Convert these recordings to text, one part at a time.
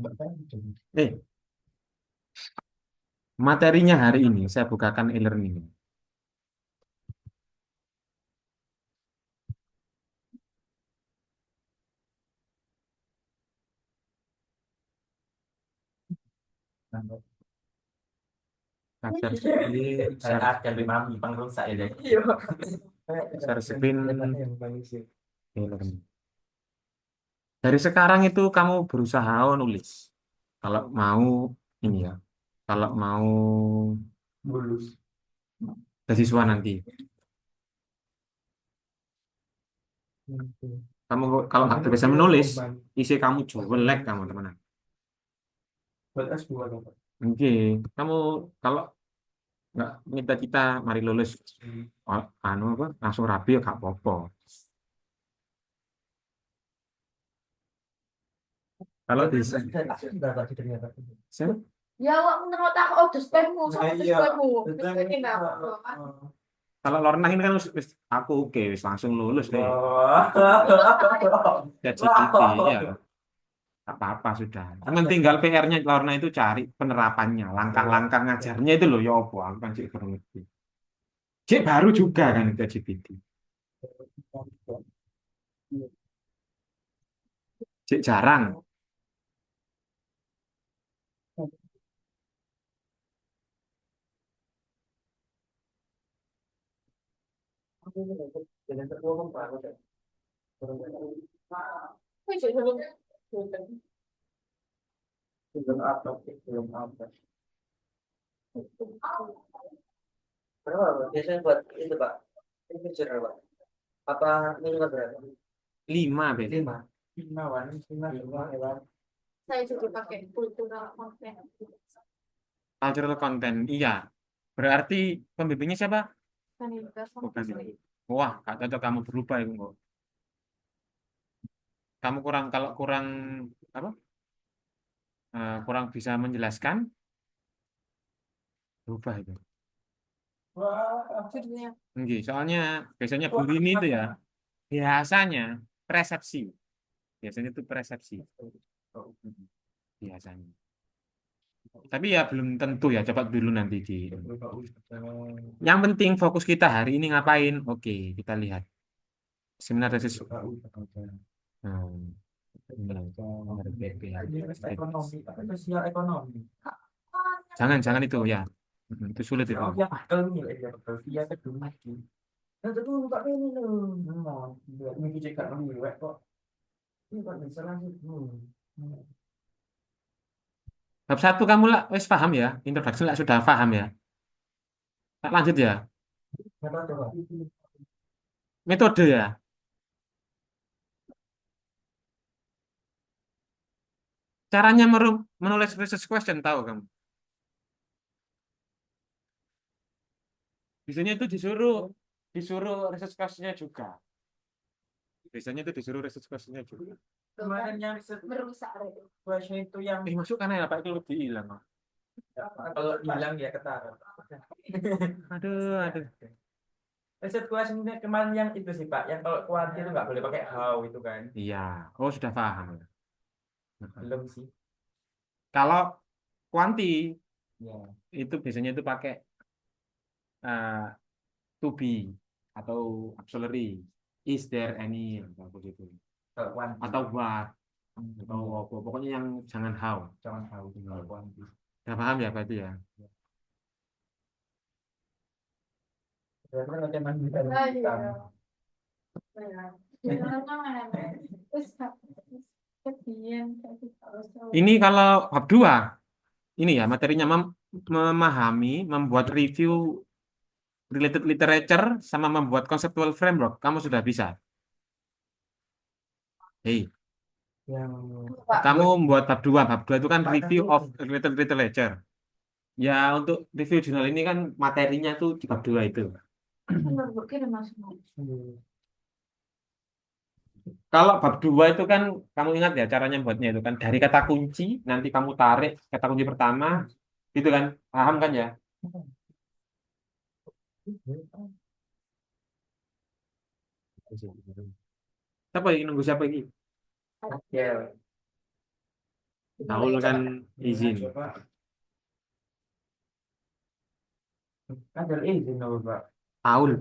Eh, materinya hari ini saya bukakan e-learning. Share screen, Ada lima bang rusak ya deh. share screen e-learning. Dari sekarang itu kamu berusaha nulis. Kalau mau ini ya, kalau mau Bulus. beasiswa nanti. Kamu kalau nggak bisa menulis, isi kamu jelek kamu teman. Buat S2 dong. Oke, kamu kalau nggak minta kita mari lulus, oh, anu apa, langsung rapi ya gak apa-apa. Kalau di saya, Ya, awak menurut aku udah spammu, sama udah Iya. spammu. Itu Terus ini enggak apa-apa. kalau Lorna ini kan aku oke, wis langsung lulus deh. Ya GPT ya, tak apa-apa sudah. Cuman tinggal PR-nya Lorna itu cari penerapannya, langkah-langkah ngajarnya itu loh ya apa, aku kan cek kurang ngerti. Cek baru juga kan itu GPT. Cek jarang. Wih, jadi belum. Belum apa, belum apa. Berapa, Pak? Biasanya buat itu, Pak. Ini cerah, Pak. Apa minimal berapa? 5 Ben. Lima. Lima, Wan. Lima, Wan. Saya juga pakai kultural content. Cultural content. Iya. Berarti pembimbingnya siapa? Kan ini udah Bukan fokus. ini. Wah, gak cocok kamu berubah itu kok. Kamu kurang kalau kurang apa? Kurang bisa menjelaskan, berubah itu. Wah, Judulnya. Nggih, soalnya biasanya wah, guru ini itu ya, apa? biasanya persepsi. Biasanya itu persepsi. Biasanya. Tapi ya belum tentu ya, coba dulu nanti di. Yang penting fokus kita hari ini ngapain? Oke, kita lihat. Seminar tesis. Hmm. Ekonomi, apa sosial ekonomi? Jangan itu ya. Itu sulit itu. Oh, ya, kalau ini ya, ya, kedua lagi. Nah, itu Pak ini loh. Ini juga kami kok. Ini Pak bisa lanjut. Bab satu kamu lah, wes paham ya. Introduksi lah sudah paham ya. Tak lanjut ya. Apa tuh, Pak? Metode ya. Caranya menulis research question tahu kamu. Biasanya itu disuruh disuruh research questionnya juga. Biasanya itu disuruh research questionnya juga. Kemarin yang Merusak. question itu yang Masuk kan ya Pak itu lebih hilang. kalau hilang ya ketara. Aduh, aduh. Riset questionnya kemarin yang itu sih Pak, yang kalau kuanti itu nggak boleh pakai how itu kan? Iya. Oh sudah paham. Belum sih. Kalau kuanti Ya. itu biasanya itu pakai to be atau auxiliary. Is there any atau begitu. Kalau kuanti. Atau what atau apa. Pokoknya yang jangan how. Jangan how kalau kuanti. Sudah paham ya Pak itu ya. Berarti kan ada mandiri kan? Ah, iya. Ya. Terus kemudian Ini kalau bab 2 ini ya materinya memahami, membuat review related literature sama membuat conceptual framework. Kamu sudah bisa. Hei, Yang kamu membuat bab 2 itu kan review of related literature. Ya, untuk review jurnal ini kan materinya tuh di bab 2 itu. Kalau bab 2 itu kan kamu ingat ya caranya buatnya itu kan dari kata kunci nanti kamu tarik kata kunci pertama gitu kan. Paham kan ya? Siapa ini nunggu siapa ini? ya Aul kan izin. Ada izin loh, Pak. Aul.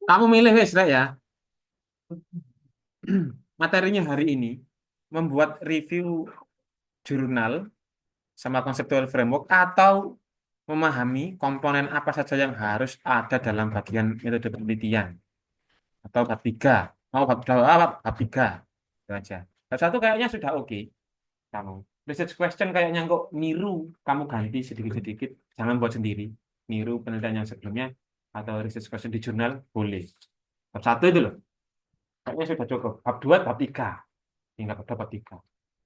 Kamu milih wes Rek, ya. Materinya hari ini membuat review jurnal sama conceptual framework atau memahami komponen apa saja yang harus ada dalam bagian metode penelitian atau bab 3. Mau bab 3. Itu aja. Bab 1 kayaknya sudah oke kamu. Research question kayaknya kok niru, kamu ganti sedikit-sedikit, jangan buat sendiri. Niru penelitian yang sebelumnya atau research question di jurnal boleh. Bab 1 itu loh. Kayaknya sudah cukup. Bab 2, bab 3. Tinggal pada bab 3.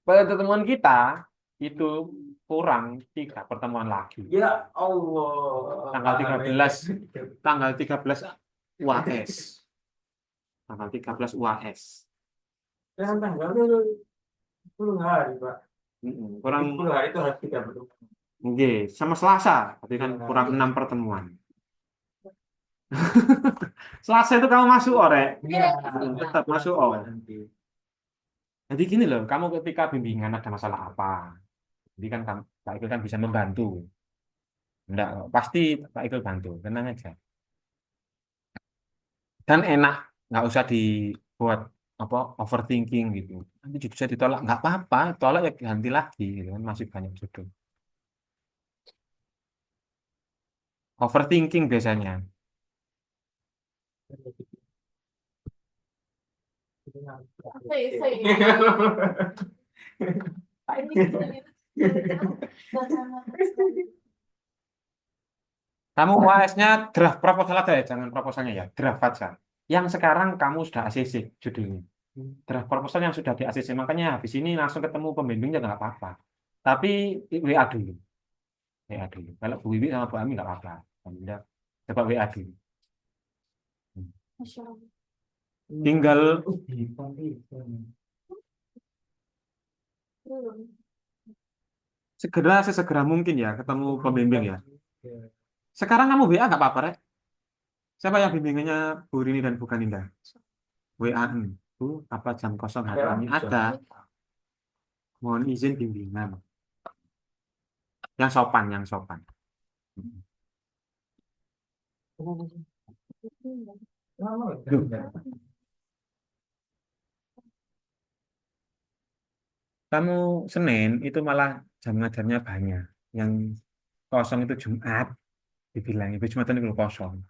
Pertemuan kita itu kurang 3 pertemuan lagi. Ya Allah. Tanggal 13. Tanggal 13 UAS. Tanggal 13 UAS. Jangan tanggal 10 hari, Pak. Kurang 10 hari itu harus kita bertemu. Oke, sama Selasa, tapi kan kurang 6 pertemuan. Selasa itu kamu masuk orek, Iya, tetap masuk Jadi gini loh, kamu ketika bimbingan ada masalah apa, jadi kan Pak Ikil kan bisa membantu. Enggak, pasti Pak Ikil bantu, tenang aja. Dan enak, nggak usah dibuat apa overthinking gitu. Nanti juga bisa ditolak, nggak apa-apa, tolak ya ganti lagi, gitu kan masih banyak jodoh. Overthinking biasanya. Kamu UAS-nya draft proposal aja ya, jangan proposalnya ya, draft aja. Yang sekarang kamu sudah ACC judulnya. Draft proposal yang sudah di ACC, makanya habis ini langsung ketemu pembimbingnya nggak apa-apa. Tapi WA dulu. WA dulu. Kalau Bu Wiwi sama Bu Ami nggak apa-apa. Anda coba WA dulu. Masya Allah. Tinggal sesegera mungkin ya ketemu pembimbing ya. Sekarang kamu WA nggak apa-apa, Rek. Siapa yang bimbingannya Bu Rini dan Bu Kaninda? WA, Bu, apa jam kosong hari ini ada? Mohon izin bimbingan. Yang sopan, yang sopan. Duh. Kamu Senin itu malah jam ngajarnya banyak. Yang kosong itu Jumat, dibilang itu Jumatan itu kosong.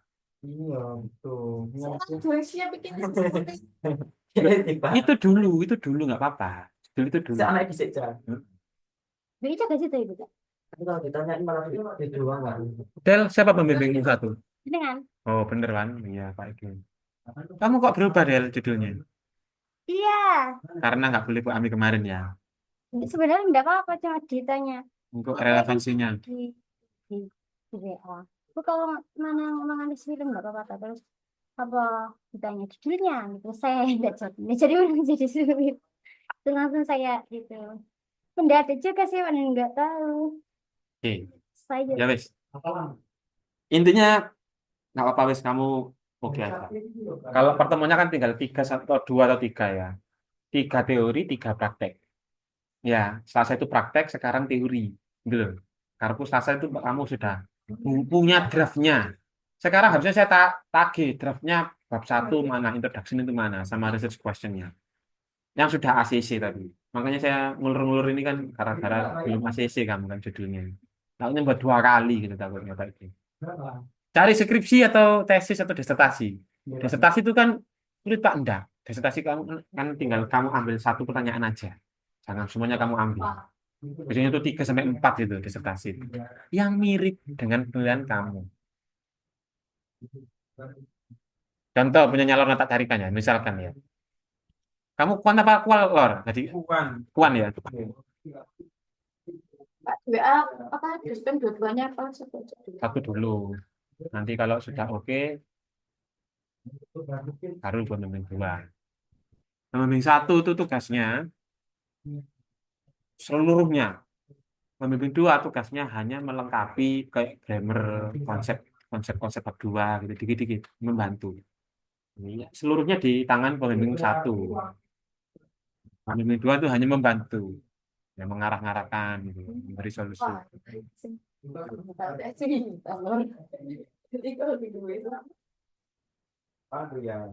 Iya, betul. Saya siap bikin Itu dulu nggak apa-apa. Itu dulu. Seanak bisa aja. Bisa gak sih tuh ibu? Tapi kalau ditanyain malah itu doang kan. Del, siapa pembimbingmu satu? Dengan Oh, bener kan? Iya, Pak Eki. Kamu kok berubah, Del, judulnya? iya, Karena nggak boleh Bu Ami kemarin ya. sebenarnya enggak apa-apa, cuma ditanya Untuk relevansinya. di WA. Aku kalau mana menganalisis film enggak apa-apa, terus apa ditanya judulnya gitu, saya enggak jawab. Jadi orang jadi sulit. Terus langsung saya gitu. Mendadak juga sih, mana enggak tahu. Oke, Saya ya wes. Intinya nggak apa-apa wes, kamu oke aja. Kalau pertemuannya kan tinggal 3 atau 2 atau 3 ya. 3 teori, 3 praktek. Ya, Selasa itu praktek, sekarang teori. Gitu loh. Karena Selasa itu kamu sudah punya draftnya. Sekarang harusnya saya tagih draftnya bab 1 mana, introduction itu mana, sama research questionnya. Yang sudah ACC tadi. Makanya saya ngulur-ngulur ini kan gara-gara belum ACC kamu kan judulnya. Takutnya buat 2 kali gitu takutnya Pak itu. Cari skripsi atau tesis atau disertasi. Disertasi itu kan sulit Pak, enggak. Disertasi kamu kan tinggal kamu ambil 1 pertanyaan aja. Jangan semuanya kamu ambil. Biasanya itu 3 sampai 4 itu disertasi. Yang mirip dengan penilaian kamu. Contoh punya nyalor nata tarikannya, misalkan ya. Kamu kuan apa kual lor? Jadi kuan ya. WA apa dosen dua-duanya apa Satu dulu. Nanti kalau sudah oke, baru pembimbing 2. Pembimbing 1 itu tugasnya seluruhnya. Pembimbing 2 tugasnya hanya melengkapi kayak grammar, konsep bab 2 gitu, dikit-dikit membantu. Ini seluruhnya di tangan pembimbing satu. Pembimbing dua itu hanya membantu, ya mengarah-ngarahkan, gitu, memberi solusi. Aduh ya.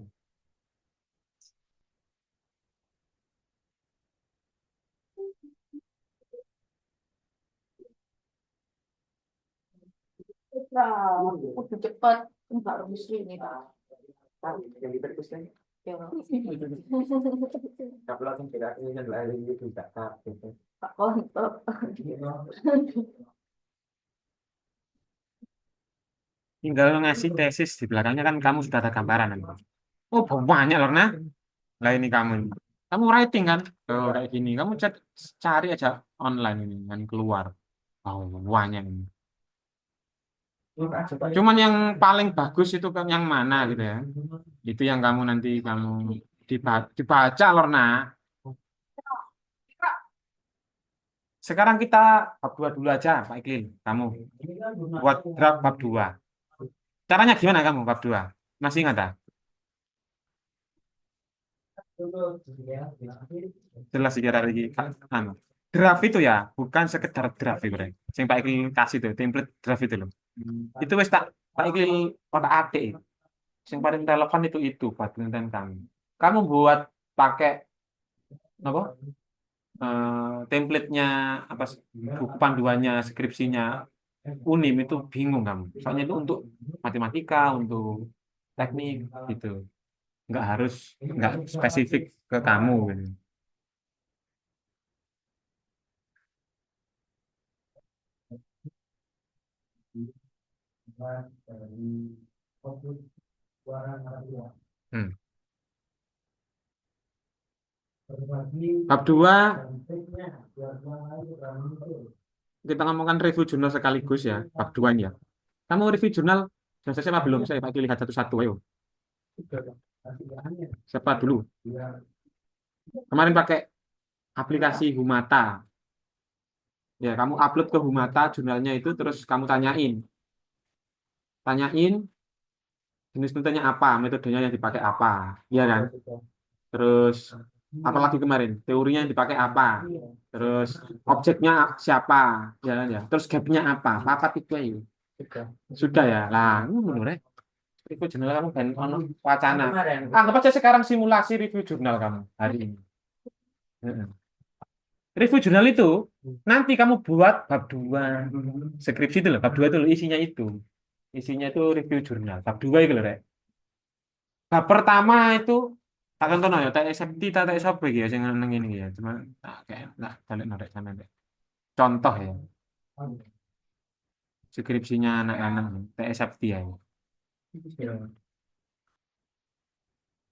Udah cepat, enggak rumus ini, Pak. Yang diteruskan. Ya. Tapi langsung tidak ingin lari gitu tak gitu. Pak Kontok. Tinggal ngasih tesis di belakangnya kan kamu sudah ada gambaran nanti. Oh banyak loh nah. Lah ini kamu. Kamu writing kan? Oh, kayak gini. Kamu cari aja online ini kan keluar. Oh banyak ini. Cuman yang paling bagus itu kan yang mana gitu ya? Itu yang kamu nanti kamu dibaca loh nah. Sekarang kita bab 2 dulu aja, Pak Iklil. Kamu buat draft bab 2. Caranya gimana kamu bab 2? Masih ingat tak? Jelas sejarah lagi. Anu. Draft itu ya, bukan sekedar draft itu, Bre. Yang Pak Iklil kasih tuh, template draft itu loh. Itu wes tak Pak Iklil otak atik. Yang paling relevan itu buat penelitian kamu. Kamu buat pakai apa? Template-nya apa buku panduannya, skripsinya Unim itu bingung kamu. Soalnya itu untuk matematika, untuk teknik gitu. Nggak spesifik ke kamu gitu. Hmm. Bab 2 kita ngomongkan review jurnal sekaligus ya, bab 2 ini ya. Kamu review jurnal sudah selesai apa belum? Saya pakai lihat satu-satu ayo. Siapa dulu? Kemarin pakai aplikasi Humata. Ya, kamu upload ke Humata jurnalnya itu terus kamu tanyain. Tanyain jenis penelitiannya apa, metodenya yang dipakai apa. Iya kan? Terus apalagi kemarin teorinya yang dipakai apa? Terus objeknya siapa? Ya kan ya. Terus gapnya apa? Apa itu ya? Sudah ya. Lah, menurut review jurnal kamu kan ono wacana. Anggap aja sekarang simulasi review jurnal kamu hari ini. Heeh. Review jurnal itu nanti kamu buat bab 2 skripsi itu loh. Bab 2 itu loh, isinya itu. Isinya itu review jurnal. Bab 2 itu loh, Rek. Bab pertama itu tak tonton ya, tak SFT, tak SOP ya, sing nang ngene ya. Cuma tak kayak tak balik norek sampe Rek. Contoh ya, skripsinya anak-anak TSFT ya.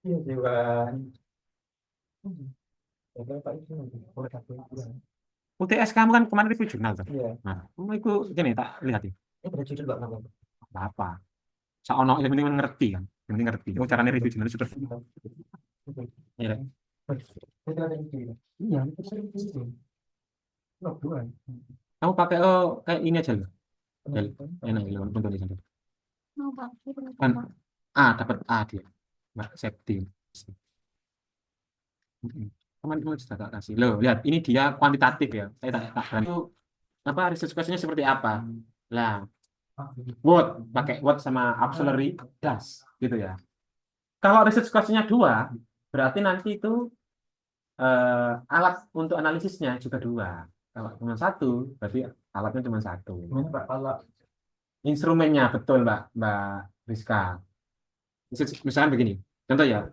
Iya juga. UTS kamu kan kemarin review jurnal tuh. Iya. Nah, kamu itu gini tak lihat ya. Ini pada judul Mbak Mama. Apa? Soalnya yang penting kan ngerti kan. Yang penting ngerti. Oh, caranya review jurnal sudah. Iya, Rek. Iya, itu sering gitu. Blok dua. Kamu pakai kayak ini aja loh. Enak loh untuk di sana. Mau Pak, itu Kan Pak. dapat A dia. Mbak Septi. Teman-teman sudah tak kasih. Loh, lihat ini dia kuantitatif ya. Saya tak itu apa research question-nya seperti apa? Lah, what pakai what sama auxiliary does gitu ya. Kalau research question-nya 2, berarti nanti itu alat untuk analisisnya juga 2. Kalau cuma 1, berarti alatnya cuma 1. Gimana Pak kalau Instrumennya betul Mbak Rizka. Misalnya begini, contoh ya.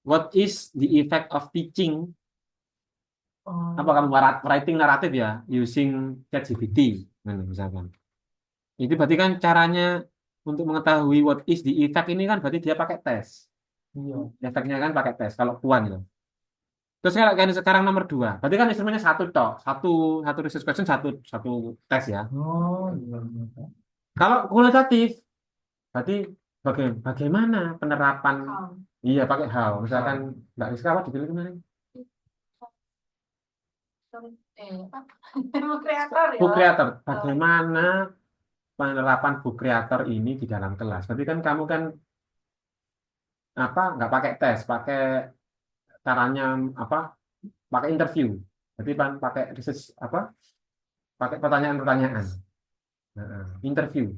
What is the effect of teaching? Apa kamu writing naratif ya using ChatGPT, misalkan. Itu berarti kan caranya untuk mengetahui what is the effect ini kan berarti dia pakai tes. iya. Efeknya kan pakai tes kalau kuan itu. Terus kalau kayak sekarang nomor 2, berarti kan instrumennya satu toh, satu research question satu tes ya. Oh, iya. Kalau kualitatif, berarti bagaimana penerapan? Iya pakai how. Misalkan Mbak Rizka apa dipilih kemarin? Mau kreator ya. Book creator. Bagaimana penerapan book creator ini di dalam kelas? Berarti kan kamu kan apa nggak pakai tes, pakai caranya apa? Pakai interview. Jadi pakai research apa? Pakai pertanyaan-pertanyaan. Nah, interview.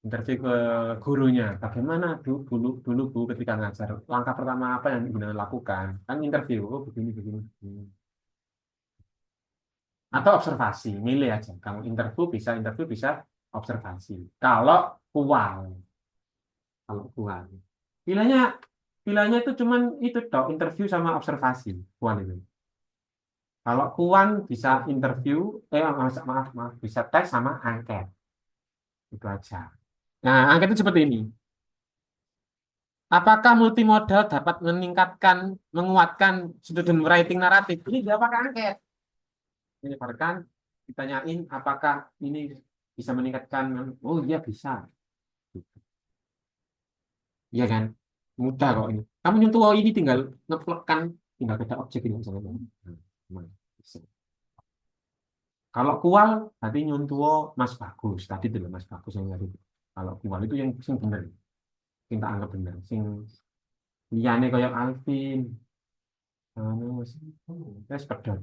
Interview ke gurunya. Bagaimana dulu dulu Bu ketika ngajar? Langkah pertama apa yang Ibu lakukan? Kan interview. Oh, begini begini, begini. Atau observasi, milih aja. Kamu interview bisa observasi. Kual, kalau kual, pilihannya pilihannya itu cuman itu toh interview sama observasi. Kual itu. Kalau kuan bisa interview, maaf maaf bisa tes sama angket itu aja. Nah, angket itu seperti ini. Apakah multimodal dapat menguatkan student writing naratif? Ini dia pakai angket. Menyebarkan, ditanyain apakah ini bisa meningkatkan, oh iya bisa. Iya kan? Mudah kok ini. Kamu nyentuh oh ini tinggal ngeplekkan, tinggal beda objek ini misalnya. Nah, bisa. Kalau kual, tadi nyuntuh oh, Mas Bagus. Tadi dulu Mas Bagus yang nyari. Kalau kual itu yang sing bener, sing tak anggap bener. Sing liyane kayak Alvin, Mas, wes pedot.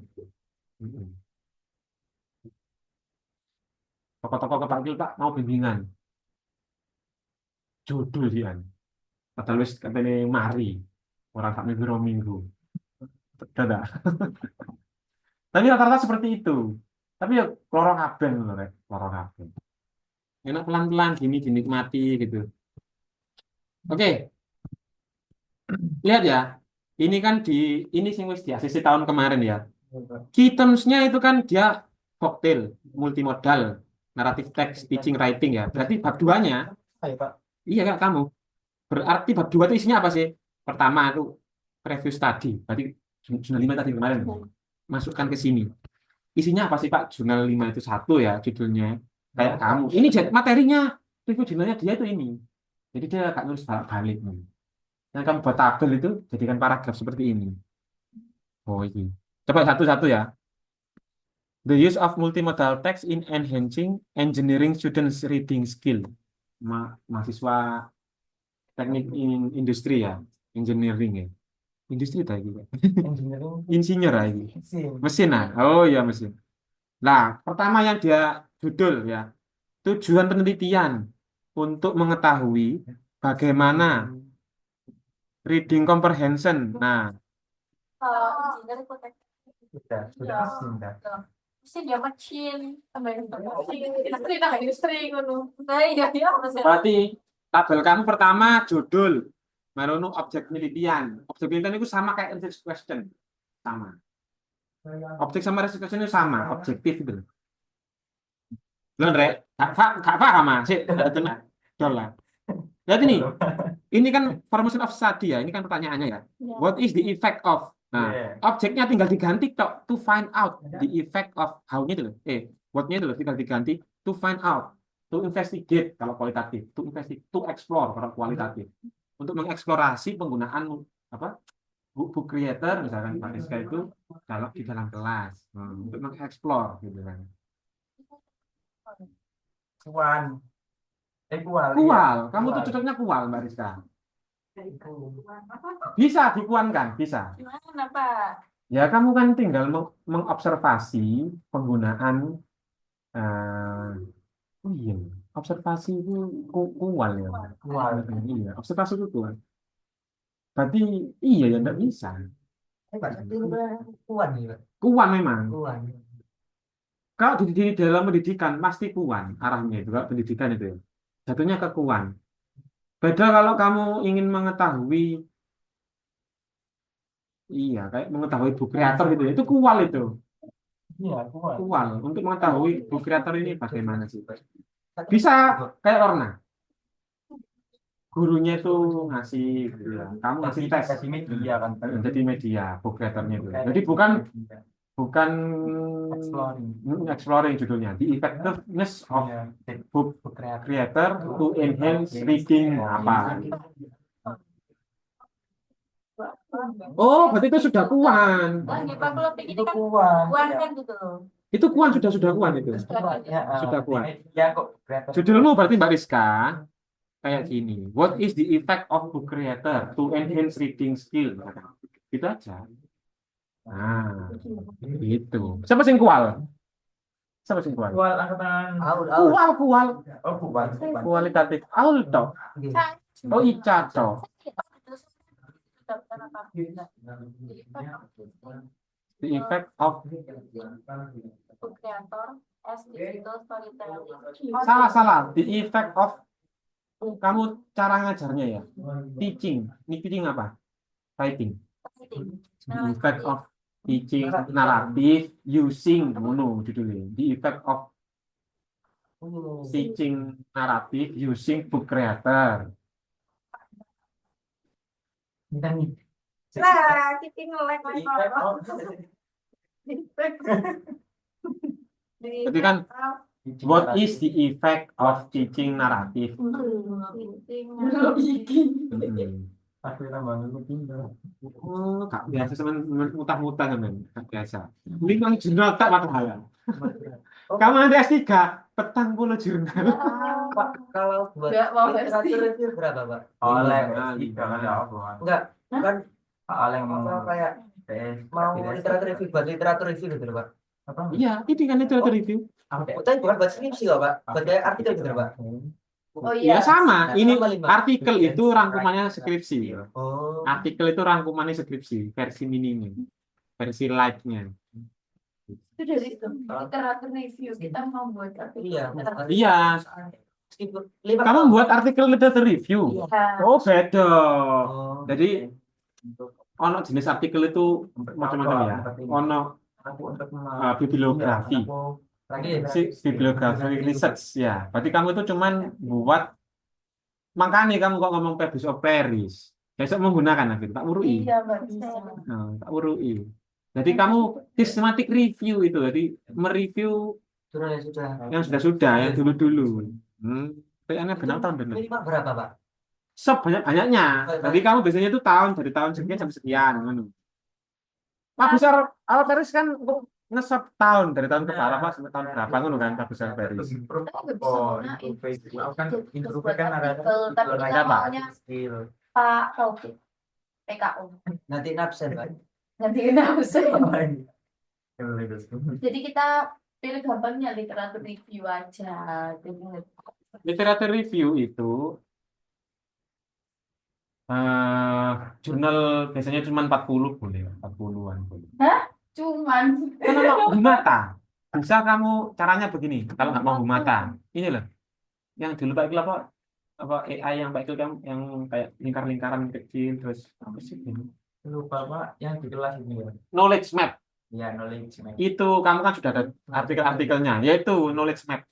Mm-mm. Tokoh-tokoh kepakil Pak mau bimbingan. Judul sih kan. Padahal wis katanya mari. Orang sak minggu rong minggu. Dadah. Tapi rata-rata seperti itu. Tapi ya lorong kabeh loh, Rek. Lorong kabeh. Enak pelan-pelan gini dinikmati gitu. Oke, lihat ya. Ini kan ini sing wis di ACC tahun kemarin ya. Key terms-nya itu kan dia cocktail, multimodal, narrative text, teaching, writing ya. Berarti bab 2-nya, Ayo Pak. iya Kak, kamu. Berarti bab 2 itu isinya apa sih? Pertama itu review study. Berarti jurnal 5 tadi kemarin. Masukkan ke sini. Isinya apa sih Pak? Jurnal 5 itu satu ya judulnya. Kayak kamu. Ini materinya. Review jurnalnya dia itu ini. Jadi dia agak nulis balik. Yang kamu buat tabel itu jadikan paragraf seperti ini. Oh ini. Coba satu-satu ya. The use of multimodal text in enhancing engineering students reading skill. Mahasiswa teknik industri ya. Engineering ya. Industri tadi. Engineering Insinyur lagi. mesin. Mesin ah. Oh ya mesin. Nah, pertama yang dia judul ya. Tujuan penelitian untuk mengetahui bagaimana reading comprehension. Nah, Kalau engineer itu Sudah ya, mesin dah. mesti dia machin, tambahin industri, nah industri ngono. Nah iya iya maksudnya. berarti tabel kamu pertama judul, baru objek penelitian. Objek penelitian itu sama kayak research question. Sama. Objek sama research question itu sama, objektif itu. Belum, Rek. Gak paham, Mas. Sik, tenang. Dolar. Lihat ini kan formation of study ya. Ini kan pertanyaannya ya. Ya. What is the effect of? Nah, Yeah. objeknya tinggal diganti tok to find out the effect of how-nya itu loh. What-nya itu loh tinggal diganti to find out, to investigate kalau kualitatif, to investigate, to explore kalau kualitatif. Untuk mengeksplorasi penggunaan apa? Book creator misalkan Pak Rizka itu kalau di dalam kelas. Untuk mengeksplor gitu kan. Kuan. Kual. Kual, kamu tuh cocoknya kual Mbak Rizka. Bisa dikuankan, bisa. Gimana Pak? Ya, kamu kan tinggal mengobservasi penggunaan oh iya, observasi itu kual ya. Kual. Iya, observasi itu kual. Berarti iya ya enggak bisa. Kuan nih Pak. Kual memang. Kuan. Kalau di dalam pendidikan pasti kual arahnya itu, kalau pendidikan itu ya. Jatuhnya ke kual. Beda kalau kamu ingin mengetahui iya, kayak mengetahui book kreator gitu ya. Itu kual itu. Iya, kuan. Kual untuk mengetahui book kreator ini bagaimana sih. Bisa kayak Orna. Gurunya itu ngasih gitu ya. Kamu ngasih tes Kasih media kan. jadi media book creatornya itu. Jadi bukan Exploring. exploring judulnya. The effectiveness of Iya. book creator to enhance reading apa. Oh, berarti itu sudah kuan. Oh, di Pak kalau ini Itu kan kuan. kuan kan gitu loh. Itu kuan sudah kuan itu. Ya, Sudah kuan. Ya kok kreator. Judulmu berarti Mbak Rizka kayak gini. What is the effect of book creator to enhance reading skill? Gitu aja. Nah, gitu. Siapa sing kual? Siapa sing kual? Kual angkatan Kual. oh kual Kualitatif. Aul toh. Oh, Ica toh. The effect of Creator as digital storytelling. salah. The effect of kamu cara ngajarnya ya. Teaching. Ini teaching apa? Writing. The effect of teaching narrative using judulnya. The effect of teaching narrative using book creator. Lah, kita nge-lag Jadi kan what is the effect of teaching narrative? Aku tambah dulu pindah. Oh, gak biasa semen mutah-mutah teman, gak biasa. Ini kan jurnal tak mata hal. Kamu nanti S3, petang puluh jurnal. Pak, kalau buat Nggak mau literatur pasti. review berapa, Pak? Oleh Enggak, kan Yang apa kayak mau literatur review buat literatur review gitu loh, Pak. Apa? Iya, ini kan itu review. Tapi bukan buat skripsi loh, Pak. Buat kayak artikel gitu loh, Pak. Oh Ya sama, Nah, ini sama lima. artikel itu rangkumannya skripsi. Oh. Artikel itu rangkumannya skripsi, versi mininya, versi light-nya. Itu dari literatur review kita mau buat artikel. Iya. Iya. Meskipun lima Kamu kelompok. buat artikel literatur review? Iya. Oh, beda. Oh. Jadi, ono jenis artikel itu macam-macam ya. Ono bibliografi, bibliografi research ya. Berarti kamu itu cuman buat, makanya kamu kok ngomong Paris of Paris. Besok menggunakan gitu, tak urui. Iya, Mbak, bisa. Nah, tak urui. Jadi kamu systematic review itu, jadi mereview Jurnal yang sudah. yang sudah-sudah, yang dulu-dulu. Kayaknya benar tahun benar. Minimal berapa, Pak? Sebanyak-banyaknya. Jadi kamu biasanya itu dari tahun sekian sampai sekian. Pak besar awal Paris kan untuk ngesep tahun dari tahun ke berapa sampai tahun berapa ngono kan Pak besar Paris. kan improve kan ada Tapi kita Apa? maunya Pak Taufik PKU. Nanti absen, Pak. Nanti kita usah. Jadi kita pilih gampangnya literatur review aja. Literatur review itu jurnal biasanya cuma 40 boleh, 40-an boleh. Cuman Kan mau Bumata. Bisa kamu caranya begini, kalau nggak mau Bumata. Ini loh. Yang dulu Pak Ikil apa AI yang Pak Ikil kamu yang kayak lingkar-lingkaran kecil terus apa sih ini? lupa Pak yang di kelas ini ya. Knowledge map. Ya knowledge map. Itu kamu kan sudah ada artikel-artikelnya, yaitu knowledge map.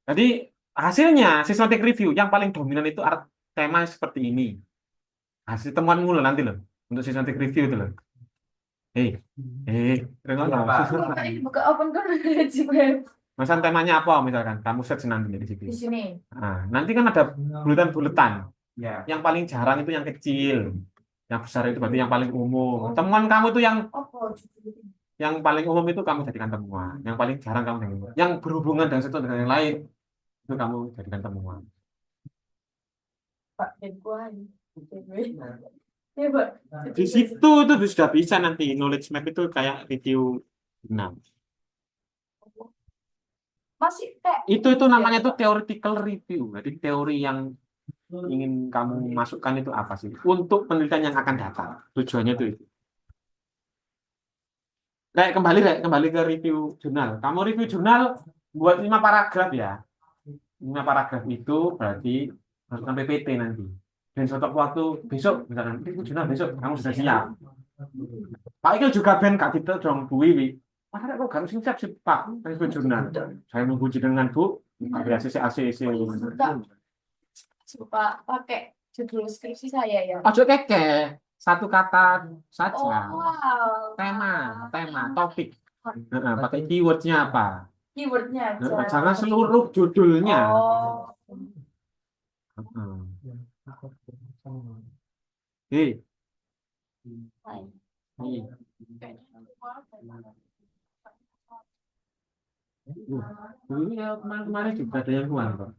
Jadi hasilnya systematic review yang paling dominan itu tema seperti ini. Hasil temuanmu loh nanti loh untuk systematic review itu loh. Renal Iya, Pak. ini buka open knowledge web Misal temanya apa misalkan kamu search nanti di situ. di sini. Nah, nanti kan ada buletan-buletan. Ya. Yang paling jarang itu yang kecil. Yang besar itu berarti yang paling umum. Temuan kamu itu yang paling umum itu kamu jadikan temuan. Yang paling jarang kamu jadikan temuan. Yang berhubungan dengan satu dengan yang lain itu kamu jadikan temuan. Pak Deguan. Ya, Pak. Di situ itu sudah bisa nanti knowledge map itu kayak review. Nah, Masih kayak itu namanya tuh theoretical review. Jadi teori yang ingin kamu masukkan itu apa sih? Untuk penelitian yang akan datang. Tujuannya itu. Kembali ke review jurnal. Kamu review jurnal buat 5 paragraf ya. 5 paragraf itu berarti masukkan PPT nanti. Dan suatu waktu besok, misalkan review jurnal besok, kamu sudah siap. Pak Ikil juga ben Kak Tito dong Bu Wiwi. Masa kok kamu siap sih Pak review jurnal? Saya nunggu jenengan Bu. ACC. suka pakai judul skripsi saya ya. Ojo keke, satu kata saja. Oh, wow. Tema, topik. Pakai keywordnya apa? Keywordnya aja. Jangan seluruh judulnya. Oh. Hei, Hai. ini ya kemarin juga ada yang keluar kok.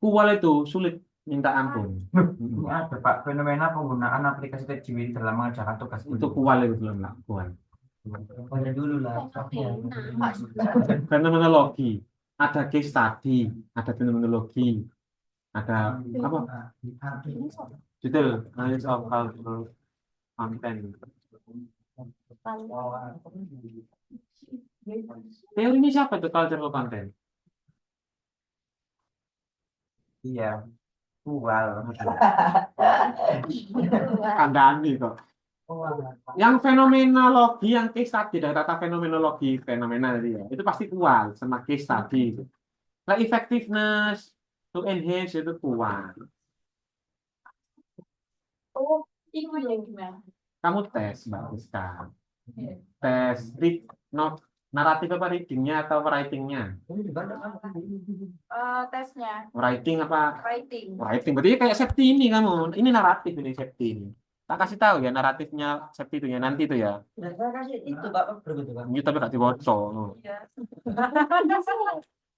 kual itu sulit minta ampun. Ini ada Pak fenomena penggunaan aplikasi TGW dalam mengerjakan tugas Itu kuliah. kual itu belum lah, kual. Pada dulu lah. Fenomenologi, ada case study, ada fenomenologi, ada apa? Judul analysis of cultural content. Teorinya siapa tuh cultural content? Iya. Kual. Kandani kok. Yang fenomenologi, yang case study, dari kata fenomenologi, fenomena tadi ya, itu pasti kual sama case study. Nah, effectiveness to enhance itu kual. Oh, itu yang gimana? Kamu tes, Mbak Rizka. Tes read, naratif apa readingnya atau writingnya? Tesnya Writing apa? writing. Writing. Berarti kayak safety ini kamu. Ini naratif ini safety ini. Tak kasih tahu ya naratifnya safety itu ya nanti itu ya. Saya kasih itu Pak berbeda Pak. Ini tapi gak dibaca. Iya.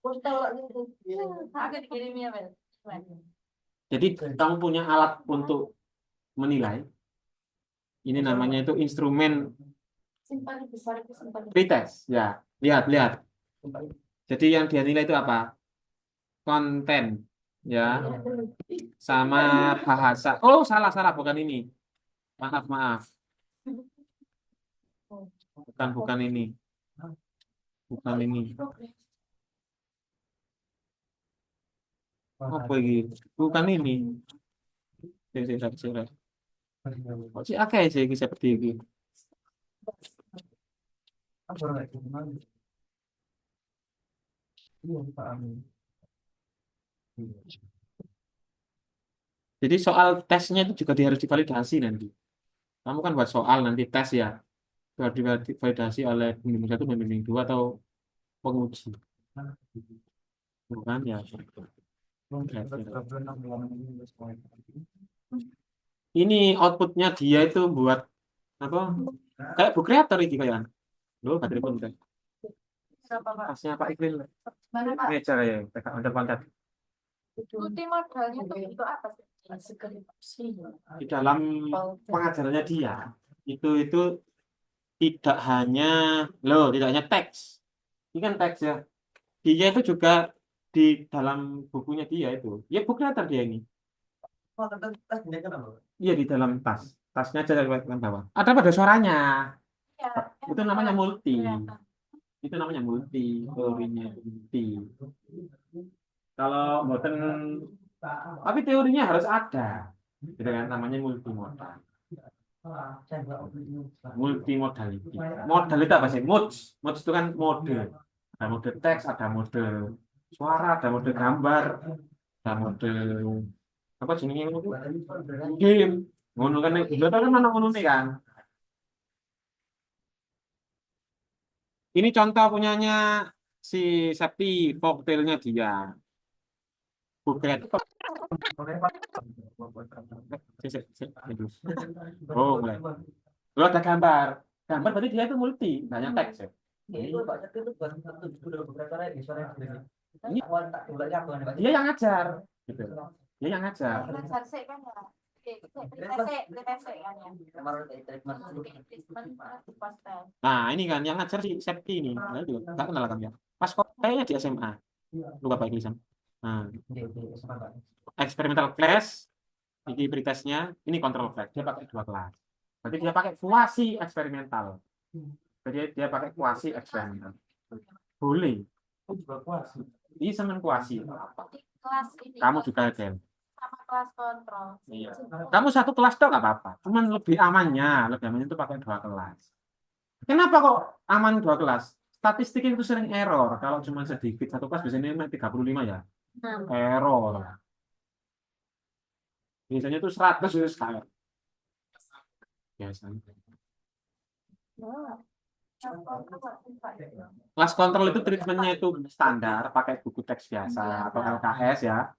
Postal itu. Aku dikirimnya, Bel. Jadi kamu punya alat untuk menilai. Ini namanya itu instrumen Simpan besar itu simpan. pretest. Ya, lihat. Jadi yang dia nilai itu apa? Konten, ya, sama bahasa. Oh, salah, bukan ini. Maaf. Bukan ini. Bukan ini. Apa ini? Bukan ini. Sih. Kok sih akeh sih iki seperti ini. Jadi soal tesnya itu juga harus divalidasi nanti. Kamu kan buat soal nanti tes ya. Harus divalidasi oleh pembimbing 1, pembimbing 2 atau penguji. Bukan ya. Ini outputnya dia itu buat apa? Kayak book creator ini kayak. Loh, baterai pun udah. Berapa, Pak? Tasnya Pak Iqbal. Mana, Pak? Meja kayak TK under kontak. Putih modalnya tuh itu apa sih? Di dalam pengajarannya dia itu tidak hanya teks. Ini kan teks ya. Dia itu juga di dalam bukunya dia itu. Ya book creator dia ini. Iya di dalam tas. Tasnya aja dari bawah. Ada pada suaranya. Ya, Itu namanya multi. kelihatan. Itu namanya multi. Teorinya itu multi. Kalau mboten, tapi teorinya harus ada. Gitu kan namanya multimodal. Multimodality. Modal itu apa sih? Modes. Modes itu kan mode. Ada mode teks, ada mode suara, ada mode gambar, ada mode apa jenisnya itu? Game. Ngono kan mana ngono nih kan. Ini contoh punyanya si Septi, folktale-nya dia. Bukret. Oh, mulai. Lu ada gambar. Gambar berarti dia itu multi, banyak teks ya. Itu Pak Cak itu bukan satu udah beberapa kali suara yang Ini awal tak boleh yang dia yang ngajar, gitu. Dia yang ngajar. Belajar sih kan ya. Tes kan ya. kemarin treatment Treatment di postel. Nah, ini kan yang ngajar si Septi ini. Nah, itu enggak kenal kan ya. Pas kok kayaknya di SMA. Lupa Pak Iklisam. Nah, experimental class, ini pretestnya, ini control class. Dia pakai 2 kelas. Berarti dia pakai kuasi eksperimental. Jadi dia pakai kuasi eksperimental. Boleh. Juga kuasi. Ini seneng kuasi. Di kelas ini Kamu juga Del. sama kelas kontrol. Iya. Kamu 1 kelas tuh nggak apa-apa. Cuman lebih amannya itu pakai 2 kelas. Kenapa kok aman 2 kelas? Statistik itu sering error. Kalau cuma sedikit 1 kelas biasanya 35 ya. Error. Biasanya itu 100 itu sekali. Biasanya. Kelas kontrol itu treatmentnya itu standar, pakai buku teks biasa atau LKS ya.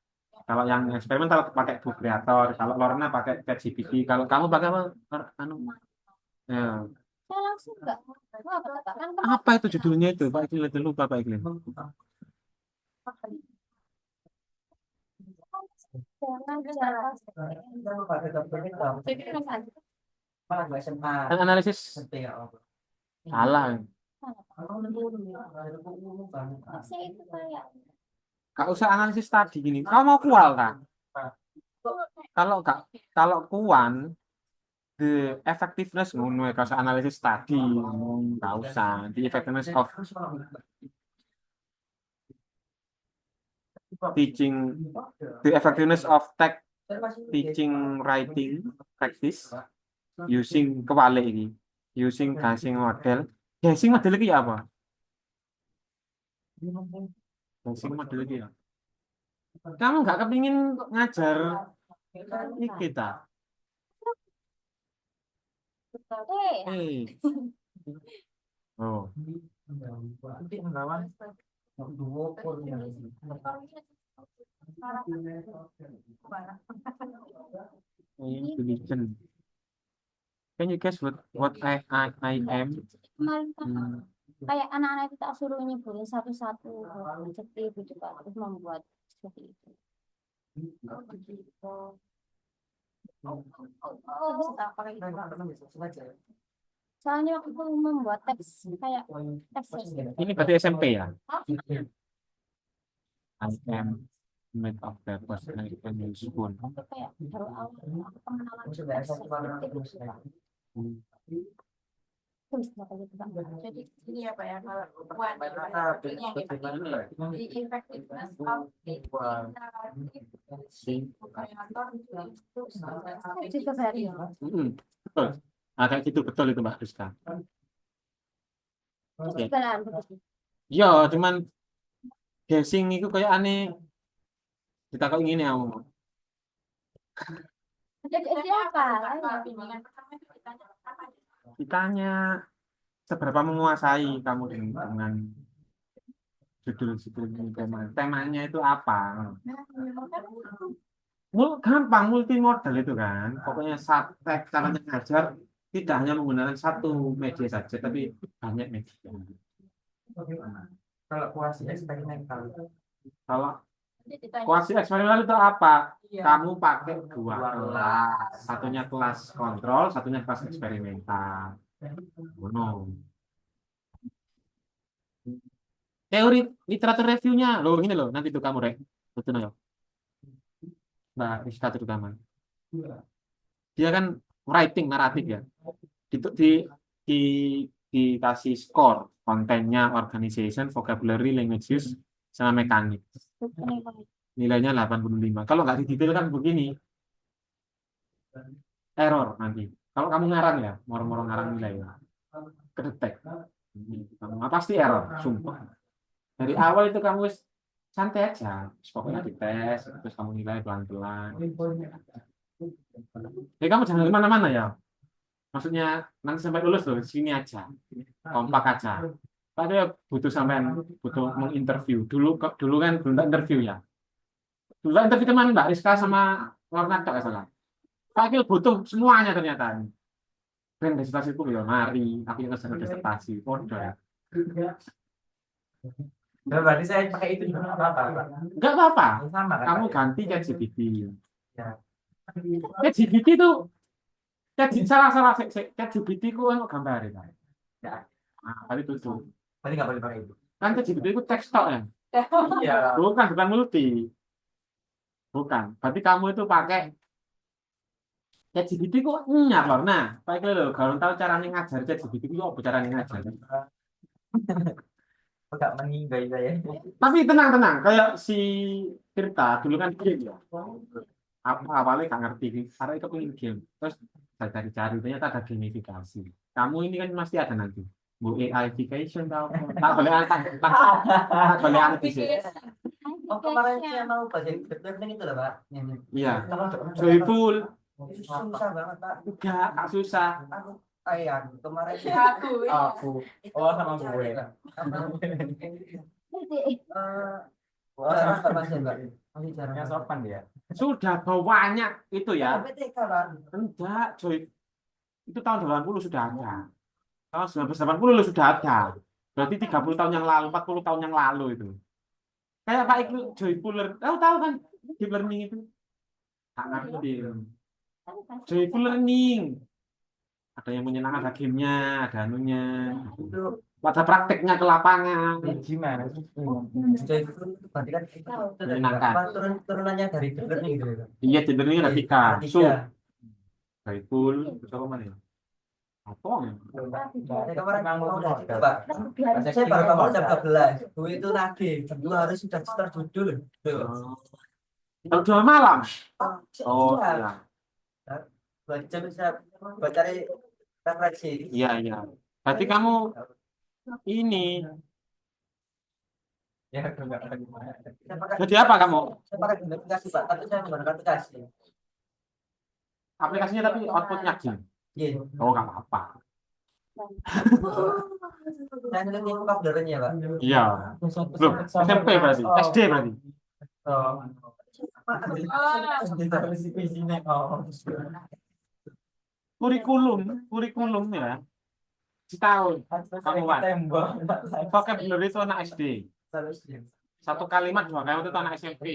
Kalau yang eksperimental pakai book creator, kalau Lorna pakai ChatGPT, kalau kamu pakai apa? Anu, ya. Saya langsung enggak. Kan Apa itu judulnya itu? Pak Iqbal lupa Pak Iqbal. Jangan salah. Jangan pakai dokter kita. Malah nggak SMA. Kan analisis Penting ya Allah. salah. Kalau dulu ada buku banget. Saya itu kayak Gak usah analisis tadi gini. Kau mau kual kan? Kalau kuan the effectiveness ngono ya, kalau analisis tadi nggak usah. The effectiveness of teaching, the effectiveness of teaching writing practice using kewalik ini, using casing model. Casing model iki apa? Casing model iki ya. Kamu nggak kepingin ngajar ini kita? Eh, oh, Nanti melawan dua yang ini religion. Can you guess what I am? kemarin kan Hmm. kayak anak-anak itu tak suruh nyebulin satu-satu objektif gitu Pak, terus membuat seperti itu. Oh, begitu. Terus apa lagi? Soalnya waktu itu membuat teks kayak teks Ini berarti SMP ya? I am made of purpose and I can use spoon. kayak baru awal aku pengenalan teks seperti itu Pak. Terus apa gitu Pak? Jadi ini apa ya kalau buat yang di effectiveness of the kreator itu Juga dari Betul. Nah, kayak gitu betul itu Mbak Rizka. Oke. sekarang begitu. Ya, cuman guessing itu kayak aneh. Kita kok ingin ya. Jadi apa? bimbingan pertama itu ditanya apa? Ditanya seberapa menguasai kamu dengan judul-judul ini temanya itu apa? Gampang multimodal itu kan. Pokoknya caranya ngajar tidak hanya menggunakan satu media saja, tapi banyak media. kalau kuasi eksperimental Kalau kuasi eksperimental itu apa? Kamu pakai dua kelas, satunya kelas kontrol, satunya kelas eksperimental. No. Teori literatur reviewnya, loh gini loh, nanti itu kamu rek, betul ya, Mbak Rizka terutama. Dia kan writing naratif ya, di dikasih skor kontennya, organization, vocabulary, language use, sama mekanik. Nilainya 85. Kalau nggak didetailkan begini, error nanti. Kalau kamu ngarang ya, moro-moro ngarang nilai ya, kedetek. Kamu pasti error, sumpah. Dari awal itu kamu santai aja, pokoknya dites, terus kamu nilai pelan-pelan. Jadi kamu jangan kemana-mana ya. Maksudnya nanti sampai lulus loh, sini aja, kompak aja. Padahal butuh sampean, butuh menginterview. Dulu kan belum interview ya. Dulu interview teman Mbak Rizka sama Lorna tak salah. Pak Akil butuh semuanya ternyata. Dan disertasi itu ya mari, aku yang ngejar disertasi. Podo ya. nah, berarti saya pakai itu juga nggak apa-apa Pak. Enggak apa-apa. Sama kan Kamu Pak, ya? ganti ChatGPT. Ya. ChatGPT itu salah ChatGPT ku ono gambare ta. Ya. Nah, kali itu tuh. Berarti nggak boleh pakai itu Kan ChatGPT itu teks tok ya. iya Bukan multi. Bukan. Berarti kamu itu pakai ChatGPT ku nyar loh. Nah, baik lo kalau tahu caranya ngajar ChatGPT itu apa caranya ngajar. agak meninggal saya Tapi tenang, kayak si Tirta dulu kan game ya. Awalnya gak ngerti, karena itu pengen game. Terus saya cari-cari, ternyata ada gamifikasi. Kamu ini kan pasti ada nanti. Bu AIification tahu? Tak boleh aneh sih. oh kemarin saya mau baca yang itu lah Pak Iya, Kalau joyful. itu susah banget Pak Enggak susah. aku ayah kemarin Aku aku oh sama gue wah sama Mas ya Mbak masih jarang Yang sopan dia. Sudah banyak itu ya. BTK Pak Enggak, Joy. Itu tahun 80 sudah ada. Tahun 1980 sudah ada. Berarti 30 tahun yang lalu, 40 tahun yang lalu itu. Kayak Pak Iqbal Joyfuller. Tahu kan deep learning itu? Tak ngambil. Tapi pasti Joyful learning. Ada yang menyenangkan, ada gamenya, ada anunya. Itu Ada prakteknya ke lapangan. gimana sih? Jadi itu berarti kan Menyenangkan. apa turunannya dari learning gitu ya? Iya, jadinya ada tiga. Ada So, tiga. joyful, terus apa mana ya? Apa ya? Saya kemarin mau coba. biar Saya baru bangun jam 12. Itu lagi jam 2 harus sudah terjudul. Jam 2 malam. Oh, Iya. iya. Buat cari referensi. Iya, iya. Berarti kamu ini Ya, enggak ada gimana. jadi apa kamu? Saya pakai aplikasi, Pak, tapi saya menggunakan aplikasi. Aplikasinya tapi outputnya game. Iya. Oh, nggak apa-apa. Saya ngerti vocabulary-nya, Pak. Iya. Loh, SMP berarti. SD berarti. Kurikulum ya. Setahun. Kamu Wan. Vocabulary itu anak SD. Satu kalimat dua kalimat itu anak SMP.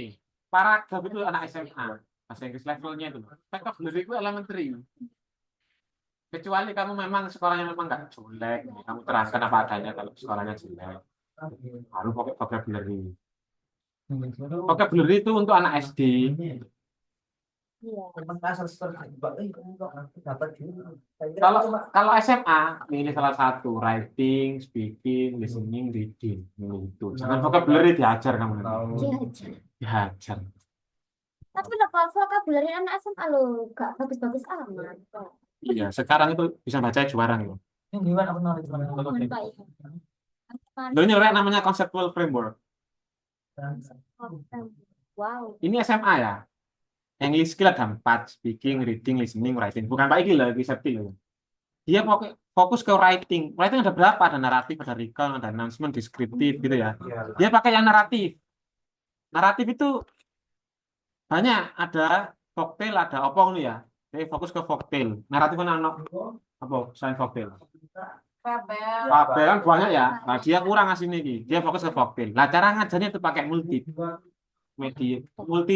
Paragraf itu anak SMA. Bahasa Inggris levelnya itu. Vocabulary itu elementary. Kecuali kamu memang sekolahnya memang nggak jelek, kamu terangkan apa adanya kalau sekolahnya jelek. Baru pakai vocabulary. Vocabulary itu untuk anak SD. iya. Kalau SMA, ini salah satu writing, speaking, listening, reading. Ini itu. Jangan vocabulary diajar kamu nanti. Diajar. Diajar. Tapi lo kalau vocabulary anak SMA lo gak bagus-bagus amat. Iya, sekarang itu bisa baca juara nih. Ini gimana aku nulis mana? Loh, ini Rek, namanya conceptual framework. Wow. Ini SMA ya. English skill ada 4, speaking, reading, listening, writing. Bukan Pak Iki loh, Gisepti loh. Dia fokus ke writing. Writing ada berapa? Ada naratif, ada recall, ada announcement, deskriptif gitu ya. Dia pakai yang naratif. Naratif itu banyak, ada folktale, ada opong nih ya. Jadi fokus ke folktale. Naratif kan apa? Selain folktale. Fabel. Fabel kan banyak ya. Nah, dia kurang ngasih nih. Dia fokus ke folktale. Nah, cara ngajarnya itu pakai multi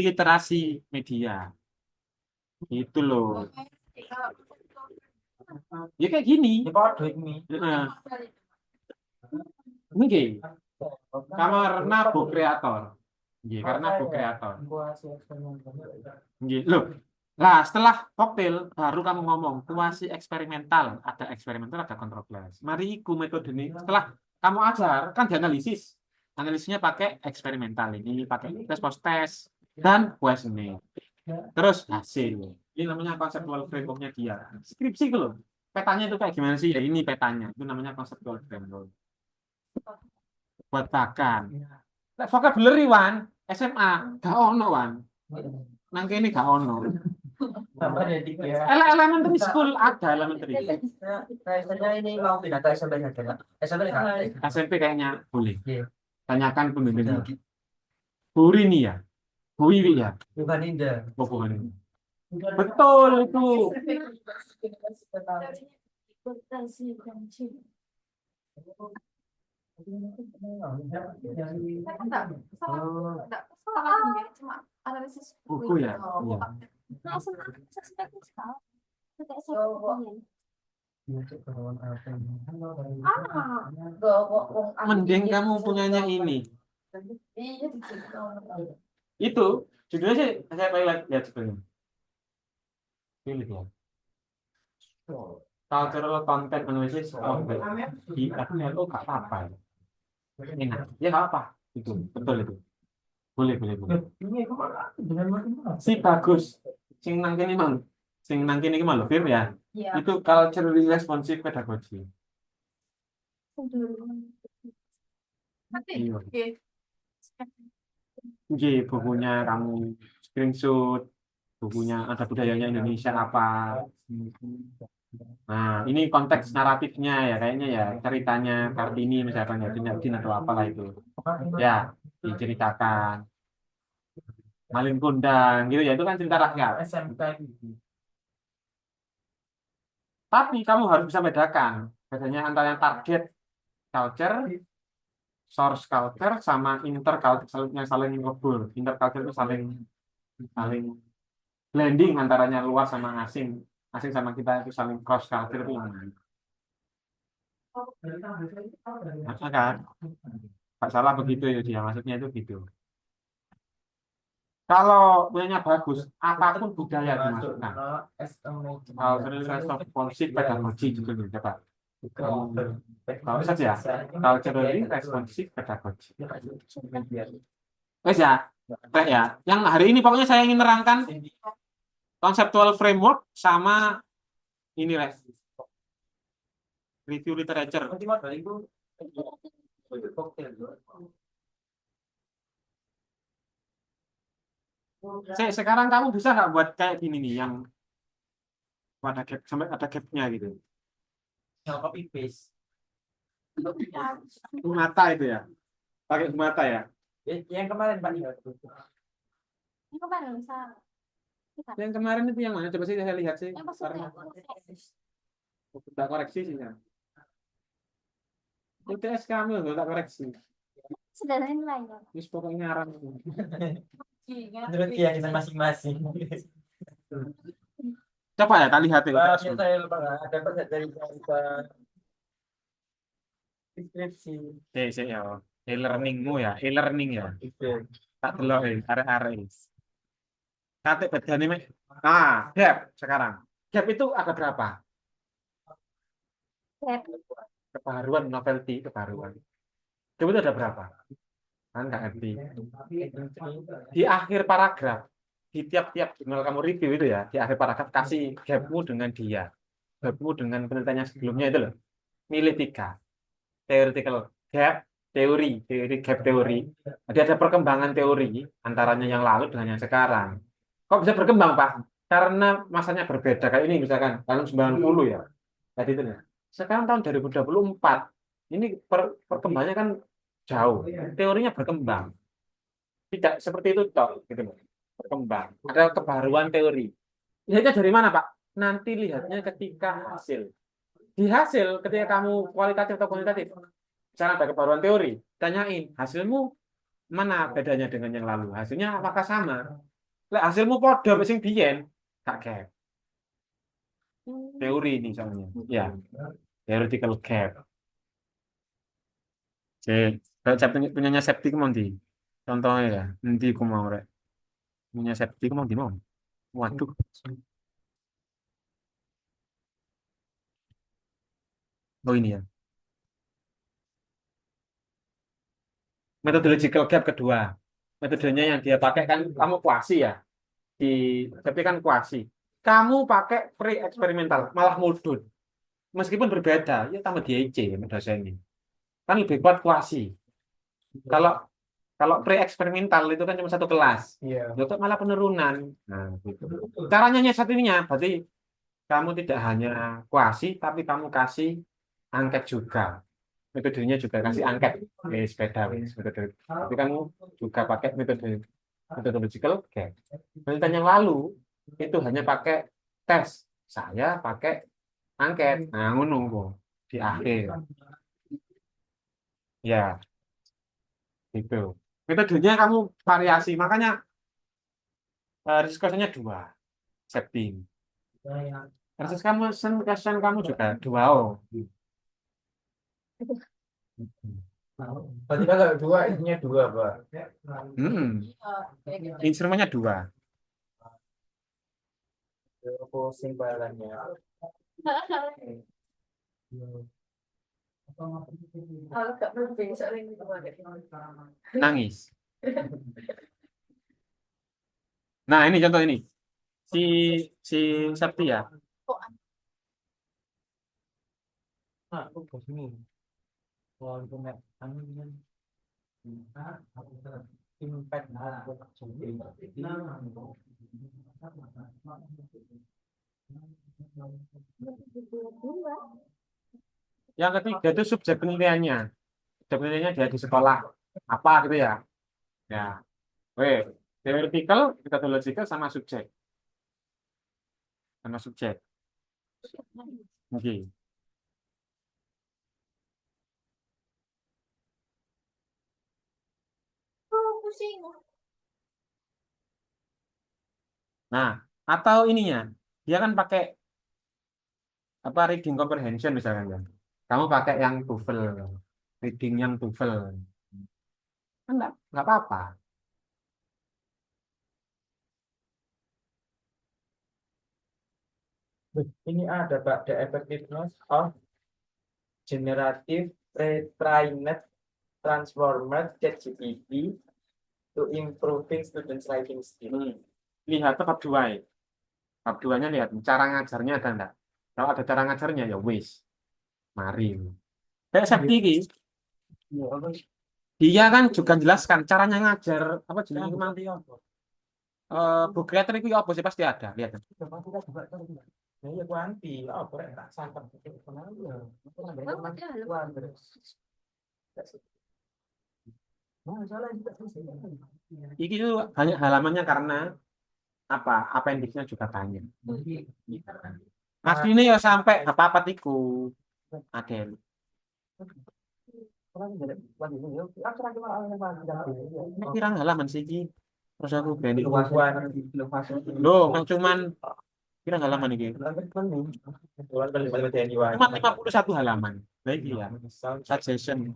literasi media. Itu loh. Ya kayak gini. Ini Pak duit ini. Heeh. Nggih. Karena bu kreator. Nggih, karena bu kreator. Nggih. Loh. Nah, setelah koktail baru kamu ngomong kuasi eksperimental, ada eksperimental, ada kontroversi. Mari iku metode ini. Setelah kamu ajar kan dianalisis. Analisisnya pakai eksperimental ini, pakai tes post test dan questioning. Terus hasil. Ini namanya conceptual framework-nya dia. Skripsi itu loh. Petanya itu kayak gimana sih? Ya ini petanya. Itu namanya conceptual framework. Buat bahkan. Vocabulary Wan, SMA gak ono Wan. Nang kene gak ono. Tambah ada tiga. Elementary school ada elementary. Saya ini mau pindah ke SMP saja, Pak. SMP nggak? SMP kayaknya boleh. Iya. Tanyakan pembimbing. Bu Rini ya? Bu Wiwi ya? Bukan Indah. Oh, bukan ini. Betul itu. Enggak salah cuma analisis Buku ya? Iya. Nah, SMA sesuatu sekali. Kayak sesuatu. Mending kamu punyanya ini. Iya, Itu judulnya sih saya pengen lihat judulnya. Pilih ya. Cultural Content Analysis of the IFLO gak apa-apa. Enak. Ya gak apa. Itu betul itu. Boleh. Si bagus. Sing nang kene mang. Sing nang kene iki malu Fir ya. iya. Itu culturally responsive pedagogy. Nanti, Iya. oke. Nggih, bukunya kamu screenshot. Bukunya ada budayanya Indonesia apa. Nah, ini konteks naratifnya ya kayaknya ya ceritanya Kartini misalkan ya Dinardin atau apalah itu. Ya, diceritakan. Malin Kundang gitu ya, itu kan cerita rakyat. SMP. Tapi kamu harus bisa bedakan bedanya antara yang target culture, source culture sama interculture yang saling ngobrol. Interculture itu saling blending antaranya luar sama asing, asing sama kita itu saling cross culture itu yang mana? Masa kan? Nggak salah begitu ya dia, maksudnya itu gitu. Kalau punyanya bagus, apapun budaya dimasukkan. Cultural responsive pedagogy juga nih, coba. Kalau saja, culturally responsive pedagogy. Wes ya, Rek ya. Yang hari ini pokoknya saya ingin nerangkan conceptual framework sama ini Rek, review literature. Sekarang kamu bisa nggak buat kayak gini nih, yang ada gap sampai ada gapnya gitu. Copy paste. Mata itu ya, pakai mata ya. Yang kemarin Pak. Ini kemarin misal. Yang kemarin itu yang mana? Coba sih saya lihat sih. Yang maksudnya Tak koreksi sih ya. UTS kami loh, tak koreksi. sederhana lain. Ini pokoknya ngarang. Menurut keyakinan masing-masing. Coba ya, kita lihat ya UTS. Saya lupa ada pesan dari saya deskripsi. Ya. E-learningmu ya, e-learning ya. Tak delok arek-arek. Kate bedane mek. Ah, gap sekarang. Gap itu ada berapa? Gap. Kebaruan, novelty, kebaruan. Gap itu ada berapa? Kan nggak ngerti. Di akhir paragraf, di tiap-tiap jurnal kamu review itu ya, di akhir paragraf kasih gapmu dengan dia. Gapmu dengan penelitiannya sebelumnya itu loh. Milih 3. Theoretical gap, teori gap teori. Jadi ada perkembangan teori antaranya yang lalu dengan yang sekarang. Kok bisa berkembang, Pak? Karena masanya berbeda. Kayak ini misalkan tahun 90 ya. Tadi itu ya. Sekarang tahun 2024. Ini perkembangannya kan jauh. Teorinya berkembang. Tidak seperti itu toh, gitu loh. Berkembang. Ada kebaruan teori. Lihatnya dari mana, Pak? Nanti lihatnya ketika hasil. Di hasil ketika kamu kualitatif atau kuantitatif, misalnya ada kebaruan teori, tanyain hasilmu mana bedanya dengan yang lalu. Hasilnya apakah sama? Lah hasilmu podo sing biyen, tak gap. Teori ini misalnya. Ya, theoretical gap. Oke, kalau saya punyanya Septi ku mau di. Contohnya ya, nanti ku mau rek. Punya Septi ku mau di mau. Waduh. Oh ini ya. Methodological gap kedua. Metodenya yang dia pakai kan kamu kuasi ya. Di tapi kan kuasi. Kamu pakai pre-eksperimental, malah mudun. Meskipun berbeda, ya tambah DIC dosennya. Kan lebih kuat kuasi. Kalau kalau pre-eksperimental itu kan cuma satu kelas. Iya. Itu malah penurunan. Nah, gitu. Caranya satunya, berarti kamu tidak hanya kuasi, tapi kamu kasih angket juga. Metodenya juga kasih angket. Beda. Tapi kamu juga pakai methodological gap. Penelitian yang lalu itu hanya pakai tes. Saya pakai angket. Nah, nunggu di akhir. Ya, itu. Metodenya kamu variasi. Makanya diskusinya 2. Setting. Versus kamu, question kamu juga 2. Oh. Berarti kalau 2 isinya 2, Pak. Instrumennya 2. Pusing balannya. Agak penting soalnya ini Nangis. Nah, ini contoh ini. Si Septi ya. Nah, aku sini. Walaupun impact Yang ketiga itu subjek penelitiannya. Subjek penelitiannya dia di sekolah apa gitu ya. Ya. Weh, theoretical, methodological sama subjek. Sama subjek. Oke. pusing. Nah, Atau ininya, dia kan pakai apa reading comprehension misalkan ya. Kamu pakai yang TOEFL, reading yang TOEFL. Enggak apa-apa. Ini ada Pak, the effectiveness of generative pre-trained transformer ChatGPT to improving students writing skill. Lihat bab 2 ya. Bab 2-nya lihat cara ngajarnya ada enggak? Kalau ada cara ngajarnya ya wis. Mari. Kayak Septi dia kan juga jelaskan caranya ngajar apa jenis book creator itu apa sih pasti ada. Lihat. Nah, ya kuanti, oh, kurang tak sangka. Iki tuh banyak halamannya karena apa? Appendixnya juga banyak. Aslinya ya sampai apa-apa tiku. Ada. Pirang halaman sih Ki. Terus aku ganti. Loh, cuman pirang halaman ini. Cuma 51 halaman. Baik ya. Suggestion.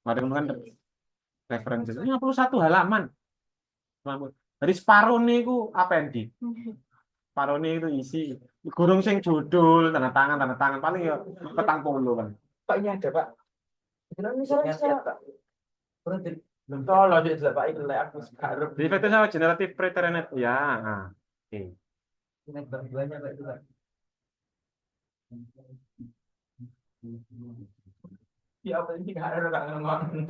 Kemarin kan referensi 51 halaman. Dari separuh nih ku appendix. Separuh nih itu isi gurung sing judul, tanda tangan paling ya 40 kan. Pak ini ada Pak. Misalnya Pak. Belum tahu loh dia Pak itu aku sekarang. Jadi itu sama generative pre-trained ya. Nah. Oke. Ini banyak Pak itu Pak. Ya apa ini nggak ada nggak ngomong.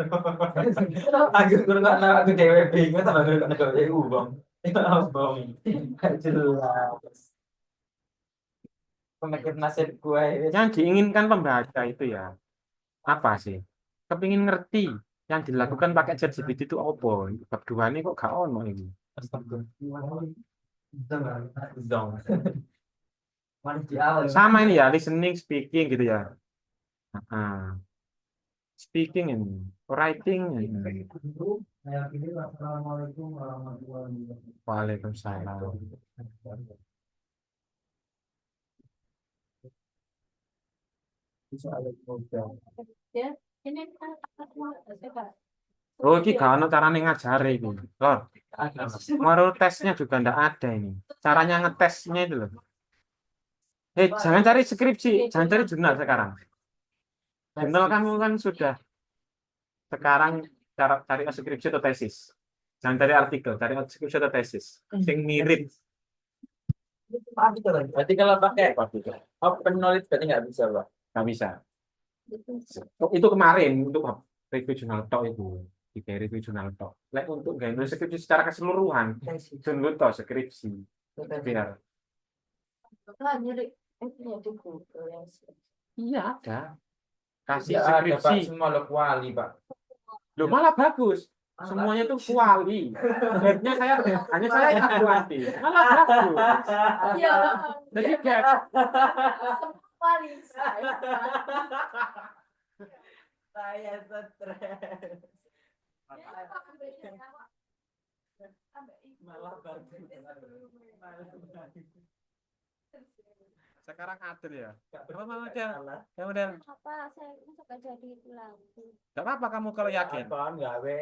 Aku kurang nggak narik ke DWP nggak tambah nggak ke EU bang. Itu harus bang. Jelas. Pemikir nasib gue. Yang diinginkan pembaca itu ya apa sih? Kepingin ngerti yang dilakukan pakai ChatGPT itu apa? Bab 2 ini kok gak ono ini. Dong. Di awal. Sama ini ya, listening, speaking gitu ya. Nah, speaking and writing. Waalaikumsalam. Ya, ini kan coba. Oh, ini gak ono caranya ngajari itu. Lor, baru tesnya juga ndak ada ini. Caranya ngetesnya itu loh. Jangan cari skripsi, jangan cari jurnal sekarang. Jurnal kamu kan sudah sekarang cari skripsi atau tesis. Jangan cari artikel, cari skripsi atau tesis. Yang mirip. Berarti kalau pakai open knowledge berarti nggak bisa Pak. Nggak bisa. Itu kemarin untuk review jurnal talk itu. Di review jurnal talk. Untuk nggak nulis skripsi secara keseluruhan. Jurnal talk skripsi. Biar. Iya ada. Kasih Tidak ada Pak, skripsi. semua lo kuali Pak. Loh malah bagus. Semuanya tuh kuali. Gapnya hanya saya yang kuali. Malah bagus. Iya. Jadi gap. Paling Saya stres. Malah bagus. Sekarang adil ya. Apa model? Ya model. Apa saya masuk gak jadi itu lagi? Gak apa-apa kamu kalau yakin. Kan gawe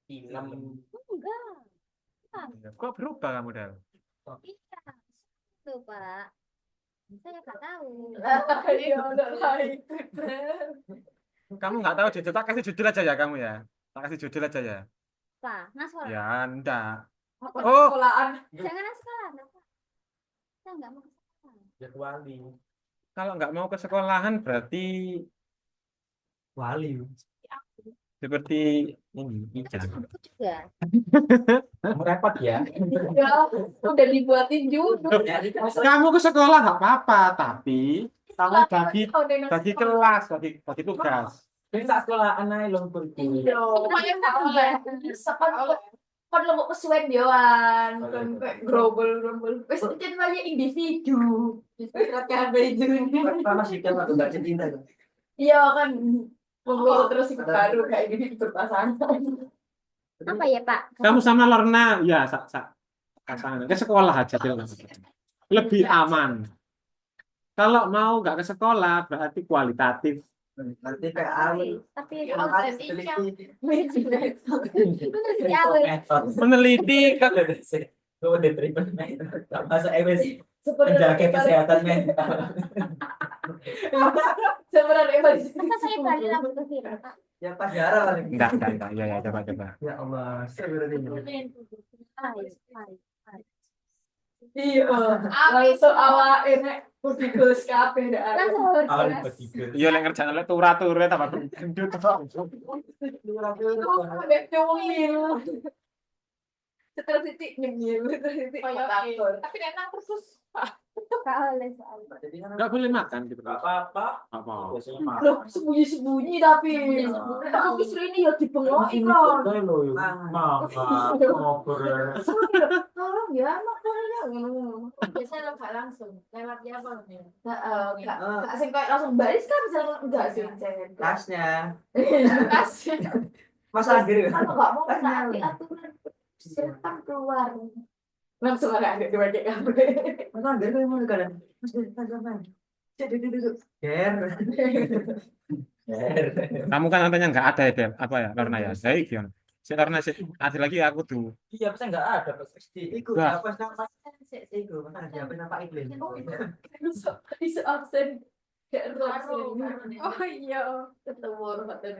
film. Enggak. Kok berubah kamu model? Iya. Tuh Pak. Saya nggak tahu. Iya udah lain. Kamu nggak tahu judul, tak kasih judul aja ya kamu ya. Tak kasih judul aja ya. Pak, sekolah. Ya enggak. Oh, sekolahan. Jangan sekolah, Pak. Saya nggak mau ke sekolah. Ya wali. Kalau nggak mau ke sekolahan berarti Wali. seperti ini. Aku juga. Repot ya. Ya, udah dibuatin judul. Kamu ke sekolah nggak apa-apa, tapi kamu bagi kelas, bagi tugas. Ini saat sekolah anak lo pergi. Iya, kan lo mau kesuwen Dewan, kan kayak grobel. Wes kan banyak individu. Istirahat kabeh itu. Sama sih kan aku nggak cinta. Iya kan, ngobrol terus ikut baru kayak gini berpasangan. Apa ya Pak? Kamu sama Lorna, ya pasangan ke sekolah aja Til. Lebih aman. Kalau mau nggak ke sekolah berarti kualitatif. Nanti kayak awal. Tapi Meneliti kan Gue udah terima. Tak masa MS Sebenarnya menjaga kesehatan mental. sebenarnya masa saya balik lagi ke Vira, Kak? Ya pas jarang paling. enggak ya coba. Ya Allah, sebenarnya. Hai. iya langsung awak ini kudikus kabeh dah Langsung Awal berjelas. bertiga. iya lek ngerjane lek turu-turu tambah gendut ambek nyemil setelah titik nyemil setelah titik takut tapi enak terus Kak oleh soalnya. Jadi kan enggak boleh makan gitu nggak apa-apa. apa Biasanya makan. loh sembunyi tapi istri ini ya dibengoki kok tolong ya makannya biasanya nggak langsung lewat dia apa nggak sing kayak langsung baris kan misalnya enggak sih Tasnya. kasih Masa akhir. kalau nggak mau taati aturan silakan keluar langsung ada dipakai kabel Masa akhir kan mau kadang. Mas kan. Duduk. Ger. Ger. kamu kan katanya enggak ada ya Beb. Apa ya karena ya baik ya karena ada lagi aku tuh Iya, pasti nggak ada pas SD. Iku Wah. apa nama? Iku, mana siapa nama Iklim? isu absen kayak oh iya ketemu hotel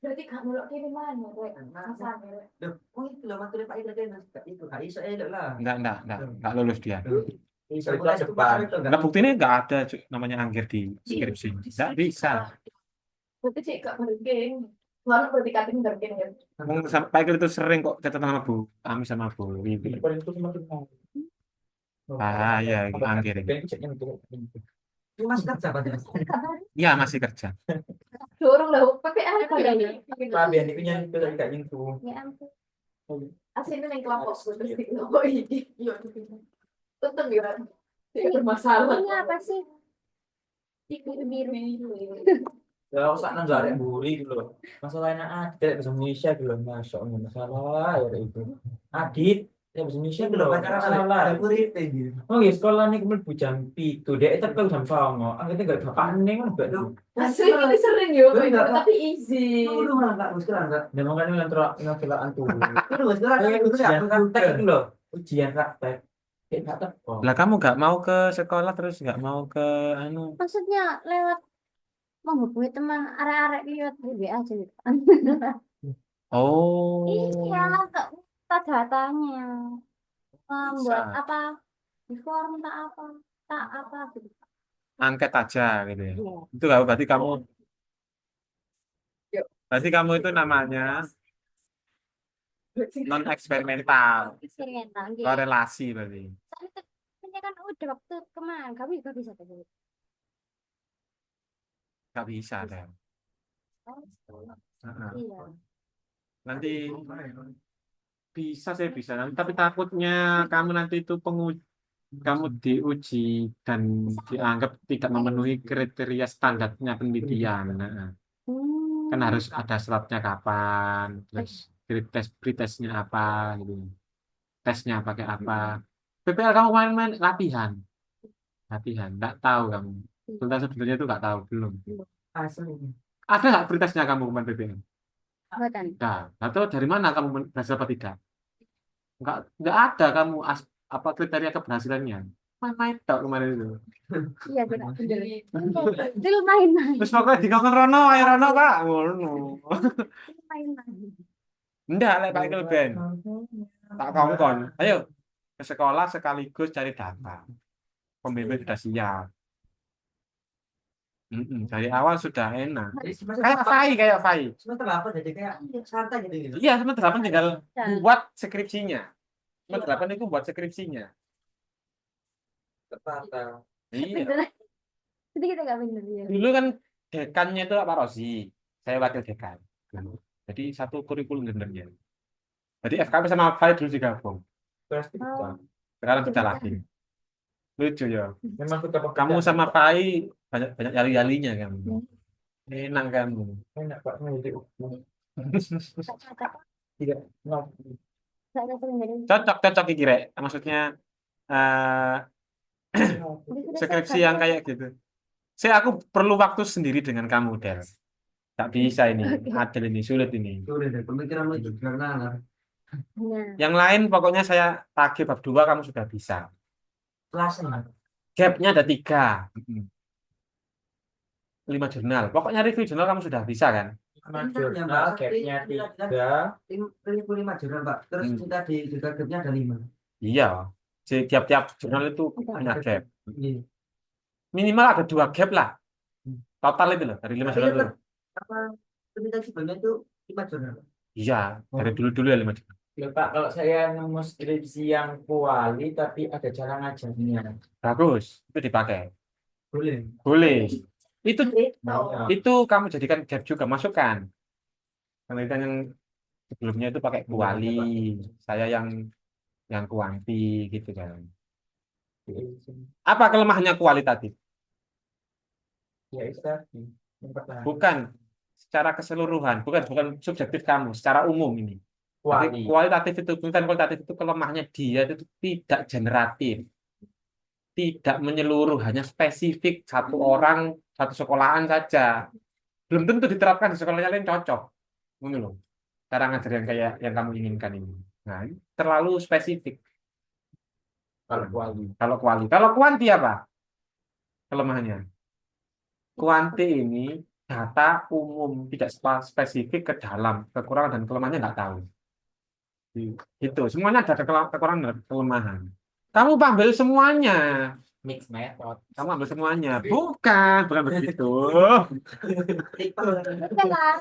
berarti kamu lo kiri mana kayak masalah Loh, oh itu loh materi Pak Iklim itu nggak iso elok lah. enggak lulus dia Iso mulai depan. enggak buktinya enggak ada namanya angger di skripsi enggak bisa berarti sih gak bergeng lalu berarti kating bergeng ya Ngomong sampai itu sering kok catatan sama Bu Ami sama Bu Wiwi ya angger Itu Mas kerja apa dia? iya masih kerja dorong lah pakai apa ya Pak Bian itu yang itu kayak gitu. Ya ampun. aslinya yang kelompok terus di kelompok ini iya tutup ya tidak bermasalah Ini apa sih? Biru-biru. Ya, usah nanggarin buri gitu loh. Masalahnya Adit bahasa Indonesia gitu loh. Masya Allah, masalah ya itu. Adit, ya bahasa Indonesia gitu loh. Masalah. Oh ya sekolah nih kemudian jam 7. Dia itu kan jam 9. Akhirnya gak bapak nih kan mbak. sering ini sering yo tapi easy Dan makanya yang terang tuh. Ujian praktek itu loh. Ujian praktek. Kayak gak teko. lah kamu nggak mau ke sekolah terus nggak mau ke anu Maksudnya lewat menghubungi teman arek-arek liwat WA aja gitu. oh Iya, nggak minta datanya. Membuat Bisa. apa? Di form tak apa gitu. angket aja gitu ya Iya. itu nggak berarti kamu Yuk. berarti kamu itu namanya non eksperimental Eksperimental gitu. korelasi berarti Soalnya kan udah waktu kemarin kamu juga bisa tuh. nggak bisa deh Iya. nanti bisa saya bisa nanti tapi takutnya kamu nanti itu kamu diuji dan dianggap tidak memenuhi kriteria standarnya penelitian. Nah, kan harus ada slotnya kapan, terus pretestnya apa gitu, tesnya pakai apa. PPL kamu main latihan, nggak tahu kamu. Sebenarnya itu nggak tahu belum. Asli. Ada nggak pretestnya kamu kemarin PPL? Buatan. Nah, atau dari mana kamu berhasil apa tidak? Nggak ada kamu apa kriteria keberhasilannya. Main-main tau kemarin itu. Iya, benar. Dulu main-main. Terus pokoknya dikongkon Rono, ayo Rono Pak. Ngono. Main-main. Enggak, lek Pak Iqbal Ben. Tak kongkon. Ayo ke sekolah sekaligus cari data. Pembimbing sudah siap. Dari awal sudah enak. Kayak Fai. Semester 8 jadi kayak santai gitu. Iya, semester 8 tinggal buat skripsinya. Semester 8 itu buat skripsinya. Tertata. Iya. Jadi kita nggak bener ya. Dulu kan dekannya itu Pak Rosi. Saya wakil dekan. Jadi satu kurikulum sebenarnya. Jadi FKP sama Fai dulu digabung. Kelas 3. Sekarang kita lagi. Lucu ya. Memang suka Kamu sama Fai banyak yali-yalinya kamu. Enak kamu. enak Pak ngelirik. Tidak. Nggak ada sering dari Cocok iki Rek. Maksudnya eh Jadi sudah skripsi selesai. yang kayak gitu. Aku perlu waktu sendiri dengan kamu, Del. Tak bisa ini. Oke. Adel ini sulit ini. Sudah deh, pemikiranmu juga nah. Nah, Yang lain pokoknya saya tagih bab 2 kamu sudah bisa. Kelasnya. Gapnya ada 3. 5 jurnal. Pokoknya review jurnal kamu sudah bisa kan? Jurnal gapnya 3. 5 jurnal, Pak. Terus Hmm. kita di juga gapnya ada 5. Iya. Tiap-tiap jurnal itu Ada. punya gap. Iya. Minimal ada 2 gap lah. Total itu loh, dari 5 Tapi jurnal itu. tetap apa kita sebelumnya itu 5 jurnal. Iya, dari dulu-dulu ya 5 jurnal. Ya Pak, kalau saya nemu skripsi yang kuali tapi ada cara ngajarnya. Bagus, itu dipakai. Boleh. Boleh. Itu Nah, itu kamu jadikan gap juga, masukkan. Penelitian yang sebelumnya itu pakai kuali, saya yang kuanti gitu kan. Apa kelemahannya kualitatif? ya itu tadi. Yang pertama. Bukan secara keseluruhan, bukan subjektif kamu, secara umum ini. Jadi Kuali. kualitatif itu, penelitian kualitatif itu kelemahannya dia itu tidak generatif, tidak menyeluruh, hanya spesifik satu orang, satu sekolahan saja. Belum tentu diterapkan di sekolah lain cocok. Ngono loh. Cara ngajar yang kayak yang kamu inginkan ini. Nah, ini terlalu spesifik. Kalau kuali. Kalau kuanti apa kelemahannya? Kuanti ini data umum, tidak spesifik ke dalam, kekurangan dan kelemahannya nggak tahu. Gitu. Semuanya ada kekurangan dan kelemahan. Kamu ambil semuanya. Mix method. Kamu ambil semuanya. Bukan begitu. benar.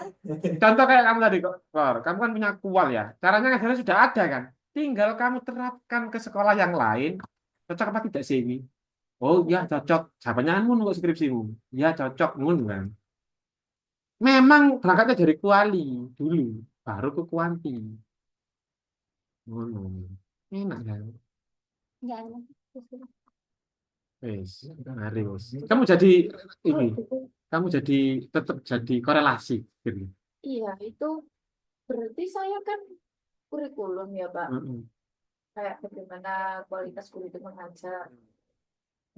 Contoh kayak kamu tadi kok, Lor. Kamu kan punya kual ya. Caranya ngajarnya sudah ada kan. Tinggal kamu terapkan ke sekolah yang lain. Cocok apa tidak sih ini? Oh ya cocok. Jawabannya kan ngono kok skripsimu. Ya cocok ngono kan. Memang berangkatnya dari kuali dulu, baru ke kuanti. Ngono. Enak kan? Nggak enak. Wes, harus. Kamu jadi ini, kamu jadi tetap jadi korelasi gitu. Iya, itu berarti saya kan kurikulum ya, Pak. Mm-mm. Kayak bagaimana kualitas guru itu mengajar.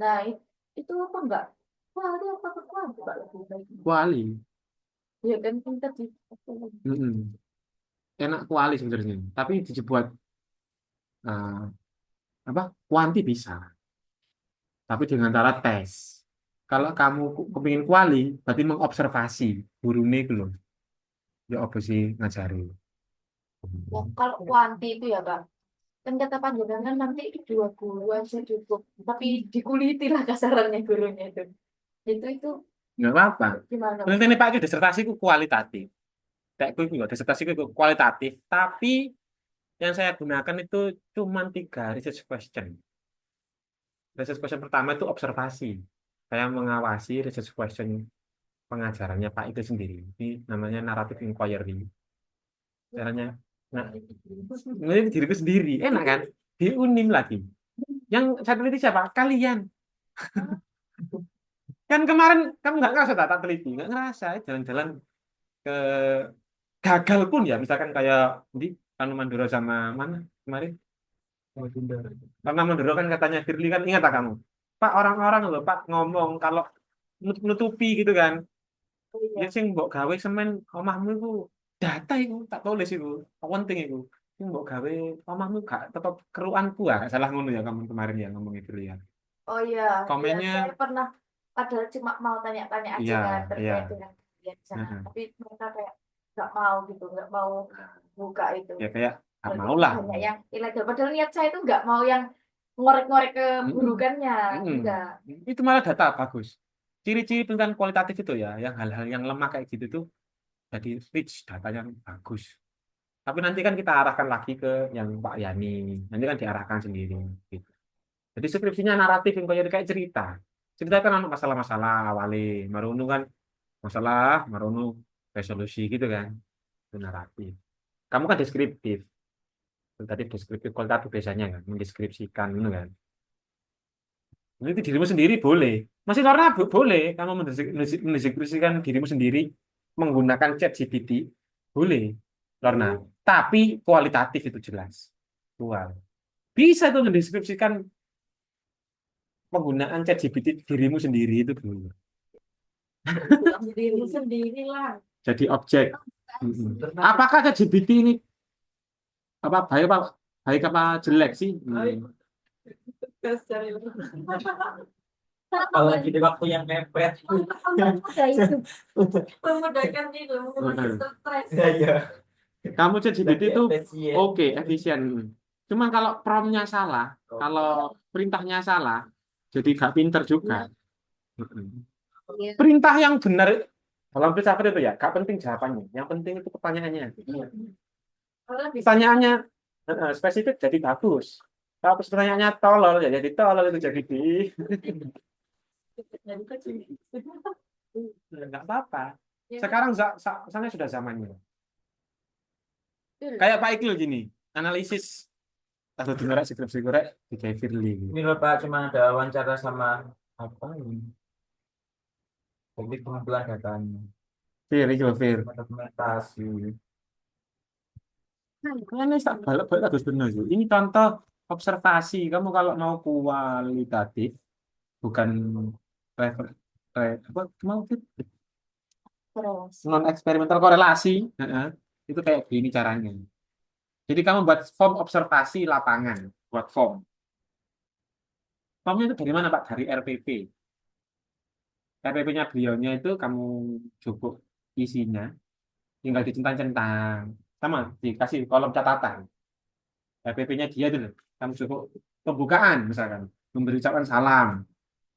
Nah, itu apa enggak? Kuali apa ke kuali, Pak, lebih baik. Kuali. Ya kan kita di Mm-mm. Enak kuali sebenarnya, tapi dibuat eh, apa? Kuanti bisa, tapi dengan cara tes. Kalau kamu kepingin kuali, berarti mengobservasi gurunya itu loh. Ya apa sih ngajari. Ya, kalau kuanti itu ya, Pak. Kan kata panjenengan nanti 2 guru aja cukup. Tapi dikuliti lah kasarannya gurunya itu. Itu Nggak apa-apa. gimana, Pak? Penelitian Pak itu disertasi ku kualitatif. Kayak gue juga disertasi ku kualitatif, tapi yang saya gunakan itu cuma 3 research question. Research question pertama itu observasi. Saya mengawasi research question pengajarannya Pak itu sendiri. Ini namanya narrative inquiry. Caranya, nah, ini diriku sendiri. Enak kan? Di Unim lagi. Yang saya teliti siapa? Kalian. Kan kemarin kamu nggak ngerasa tak teliti, nggak ngerasa. Jalan-jalan ke gagal pun ya, misalkan kayak di Ranu Mandura sama mana kemarin? Karena Mandura kan katanya Firly kan ingat tak kamu? Pak orang-orang loh Pak ngomong kalau nutupi gitu kan. Oh, Ya iya. sing mbok gawe semen omahmu itu data itu tak tulis itu penting itu. Sing mbok gawe omahmu gak tetap keruanku ah gak salah ngono ya kamu kemarin ya ngomong itu lihat. Oh iya, ya Komennya saya pernah padahal cuma mau tanya-tanya aja iya kan iya. terkait dengan kalian di sana. Heeh. Tapi mereka kayak nggak mau gitu, nggak mau buka itu. Ya kayak ah, Berarti mau lah. banyak yang ilegal. Padahal niat saya itu nggak mau yang ngorek-ngorek keburukannya, Mm-mm. enggak. Itu malah data bagus. Ciri-ciri penelitian kualitatif itu ya, yang hal-hal yang lemah kayak gitu tuh jadi rich datanya bagus. Tapi nanti kan kita arahkan lagi ke yang Pak Yani. Nanti kan diarahkan sendiri. Gitu. Jadi skripsinya naratif yang kayak cerita. Cerita kan ada masalah-masalah awalnya. Marunu kan masalah, Marunu resolusi gitu kan. Itu naratif. Kamu kan deskriptif. Tadi deskriptif kualitatif biasanya kan. Mendeskripsikan gitu kan. Itu dirimu sendiri boleh. Masih karena boleh. Kamu mendeskripsikan dirimu sendiri menggunakan chat GPT. Boleh. Lorna. Tapi kualitatif itu jelas. intelektual. Bisa tuh mendeskripsikan penggunaan ChatGPT dirimu sendiri itu dulu. Dirimu sendiri lah. Jadi objek. Mm-mm. Apakah ChatGPT ini baik apa jelek sih? Apalagi di waktu yang mepet. Udah itu. Memudahkan itu, memudahkan stres. Ya, ya. Kamu ChatGPT itu Efisien. oke, efisien. Cuman kalau prompt-nya salah, kalau perintahnya salah, jadi gak pinter juga. Mm-mm. Iya. Perintah yang benar dalam filsafat itu ya, gak penting jawabannya. Yang penting itu pertanyaannya. Kalau bisa Pertanyaannya spesifik jadi bagus. Kalau pertanyaannya tolol ya jadi tolol itu jadi di. jadi kecil. Nggak apa-apa. Ya, Sekarang sana sudah zamannya. betul. Kayak Pak Iqbal gini, analisis atau dengar skripsi korek di kayak Firly. Ini loh Pak, cuma ada wawancara sama apa ini? Jadi pengumpulan datanya, Fir, iki lho, Fir. dokumentasi. Ini tak balik-balik Agus bener sih. Ini contoh observasi. Kamu kalau mau kualitatif, bukan refer, apa mau Terus. non eksperimental korelasi, itu kayak gini caranya. Jadi kamu buat form observasi lapangan, buat form. Formnya itu dari mana Pak? Dari RPP. RPP-nya beliaunya itu kamu cukup isinya, tinggal dicentang-centang, sama dikasih kolom catatan. RPP-nya dia itu, kamu cukup pembukaan misalkan, memberi ucapan salam,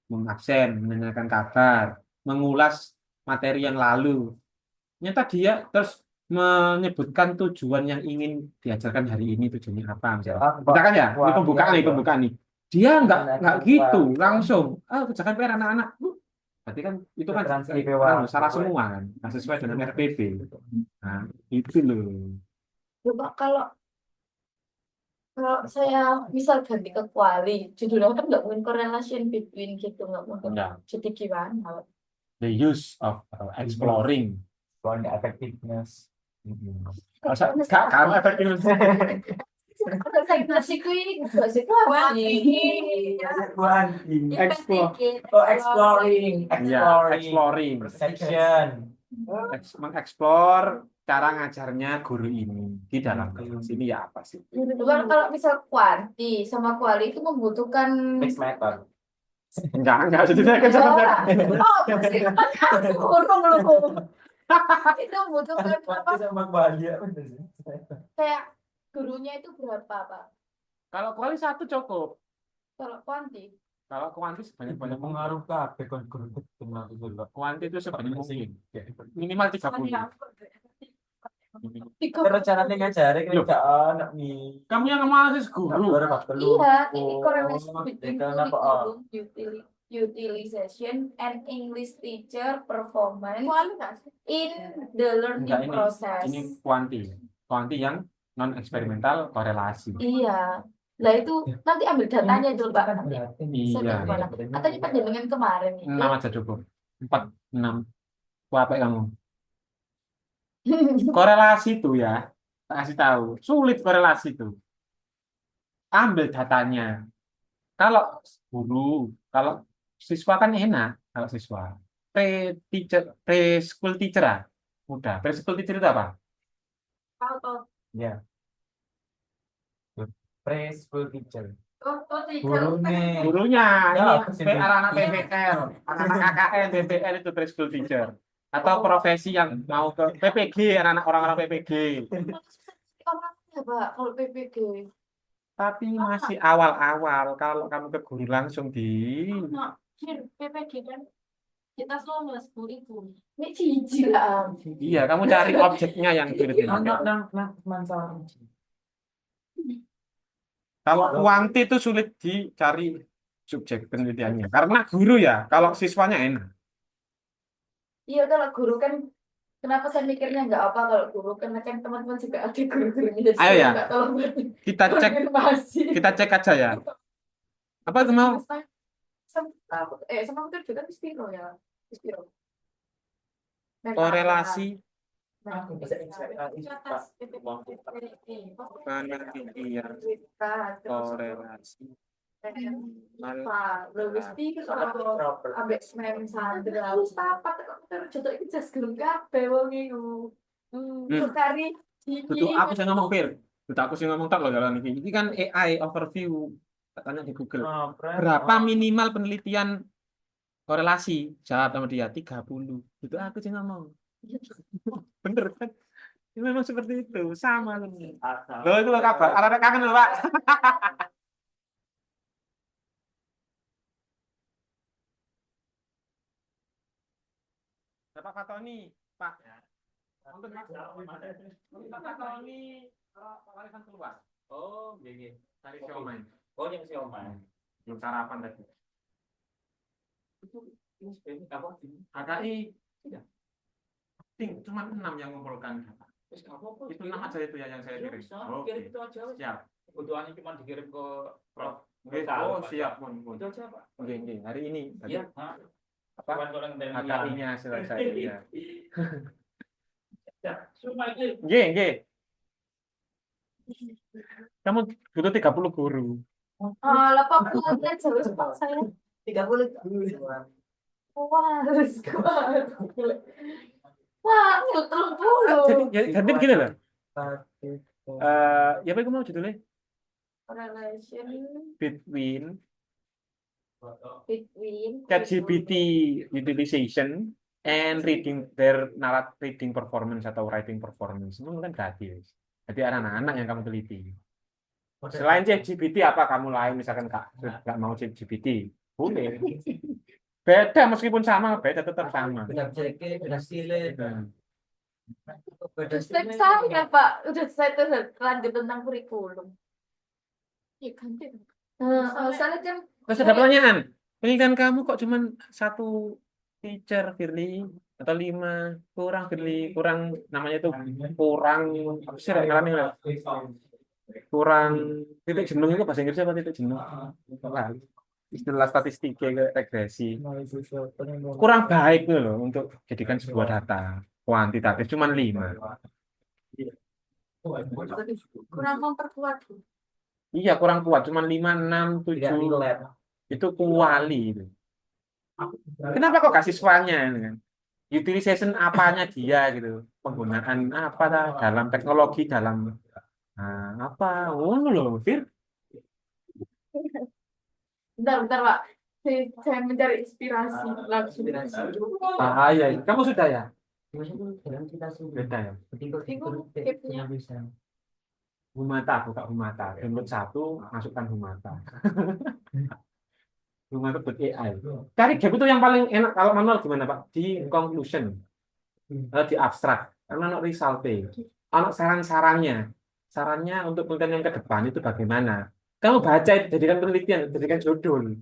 mengabsen, menanyakan kabar, mengulas materi yang lalu. Nyata dia terus menyebutkan tujuan yang ingin diajarkan hari ini tujuannya apa misalnya. Misalkan ya, ini pembukaan nih. Dia nggak gitu langsung. Kerjakan PR anak-anak. Berarti kan itu kan salah semua kan. Nah, sesuai dengan RPP. Nah, itu loh. Coba kalau saya misal ganti ke kuali, judulnya kan nggak mungkin correlation between gitu, nggak mungkin. Enggak. Jadi gimana? The use of exploring. Soal effectiveness. Kamu efektif. Segmentasiku ini gosiku apa nih? Explore. Oh, exploring. Ya, exploring. Perception. Mengeksplor cara ngajarnya guru ini di dalam kelas ini ya apa sih? Cuman kalau misal kuanti sama kuali itu membutuhkan Mixed method. Enggak, jadi saya kan urung loh. Itu membutuhkan apa? Sama bahagia. Kayak gurunya itu berapa, Pak? Kalau kuali satu cukup. Kalau kuanti? Kalau kuanti sebanyak-banyak mungkin. Pengaruh kabeh kon guru kenal dulu. Kuanti itu sebanyak mungkin. Minimal 30. Terus caranya ngajari Loh. kerjaan nih. Kamu yang analisis guru. Iya, ini correlation Oh, between kenapa? curriculum utilization and English teacher performance in the learning Enggak, process. ini kuanti. Kuanti yang non eksperimental korelasi. Iya. Lah itu nanti ambil datanya itu, Pak. Iya. Katanya panjenengan kemarin itu. 6 aja cukup. 4, 6. Apa kamu? Korelasi itu ya, tak kasih tahu. Sulit korelasi itu. Ambil datanya. Kalau guru, kalau siswa kan enak. Kalau siswa. Preschool teacher ah. Mudah. Preschool teacher itu apa? Tahu. Ya. Preschool teacher. Oh, Gurunya Ya, ini apa sih? anak-anak PPL, anak-anak KKN, BPL itu preschool teacher. Atau profesi yang mau ke PPG, anak-anak orang-orang PPG. orangnya, Pak, kalau PPG. Tapi masih awal-awal. Kalau kamu ke guru langsung di Nah, PPG kan kita selalu 10.000. Ini cici lah. iya, kamu cari objeknya yang sulit. Nang masalah. Kalau kuanti itu sulit dicari subjek penelitiannya. Karena guru ya, kalau siswanya enak. Iya, kalau guru kan kenapa saya mikirnya nggak apa kalau guru karena kan teman-teman juga ada guru-gurunya jadi Ayo saya ya. nggak tahu Kita cek, konfirmasi. kita cek aja ya. Apa itu mau? Sama itu juga Spiro ya. Spiro. Korelasi Atas Penelitian korelasi ambek mem Sandra wis papat kok terus jodoh iki jas gelem kabeh wong iku. Terus kari Betul, aku sih ngomong Fir. Betul, aku sih ngomong tak loh jalan ini. Ini kan AI overview katanya di Google. Berapa minimal penelitian korelasi? Jawab sama dia 30. Itu aku sih ngomong. Bener kan? Ini memang seperti itu, sama loh. Loh itu loh kabar. Anak kangen loh, Pak. Bapak Fatoni, Pak. Untuk Bapak Fatoni warisan keluar. Oh, iya. Cari siomay. Oh, yang siomay. Belum sarapan tadi. Ini apa? KKI ya. Cuma 6 yang mengumpulkan data. Itu 6 aja itu ya yang saya kirim. Kirim itu aja. Siap. Kebutuhannya cuma dikirim ke Prof. Oh, siap, Mun. Itu aja, Pak. Oke, hari ini. Iya, Apa? KKI-nya selesai ya. Nggih. Kamu butuh 30 guru. lah pokoknya terus Pak saya 30. wah harus kuat. Wah, Jadi begini loh. Ya apa itu mau judulnya? Correlation Between between ChatGPT utilization and reading performance atau writing performance. Itu kan gratis. Jadi anak-anak yang kamu teliti. Selain ChatGPT apa kamu lain misalkan nggak mau ChatGPT? Boleh. Beda meskipun sama, beda tetap sama. Beda JK, beda stile. Step saya Pak, udah saya tuh lanjut tentang kurikulum. Iya ganti. Soalnya kan Terus ada pertanyaan. Pendidikan kamu kok cuma satu teacher, Firly, atau 5? Kurang, Firly. Kurang, namanya itu kurang, apa sih ngalamin lah. Kurang, titik jenuh itu bahasa Inggrisnya apa titik jenuh? Lah, istilah statistik kayak regresi. Kurang baik tuh loh untuk jadikan sebuah data kuantitatif, cuma 5. kurang memperkuat. Iya, kurang kuat, cuma 5, 6, 7. Itu kuali itu. Kenapa kok kasih soalnya ini kan? Utilization apanya dia gitu. Penggunaan apa dalam teknologi dalam apa? Oh loh, Fir. Bentar Pak. Saya mencari inspirasi langsung. Bahaya. Kamu sudah ya? Beda ya. Humata, buka Humata. Download 1, masukkan Humata. Humata buat AI. Cari gap itu yang paling enak kalau manual gimana Pak? Di conclusion. Di abstrak. Karena ada result-nya. Ada saran-sarannya. Sarannya untuk penelitian yang ke depan itu bagaimana? Kamu baca itu jadikan penelitian, jadikan judul.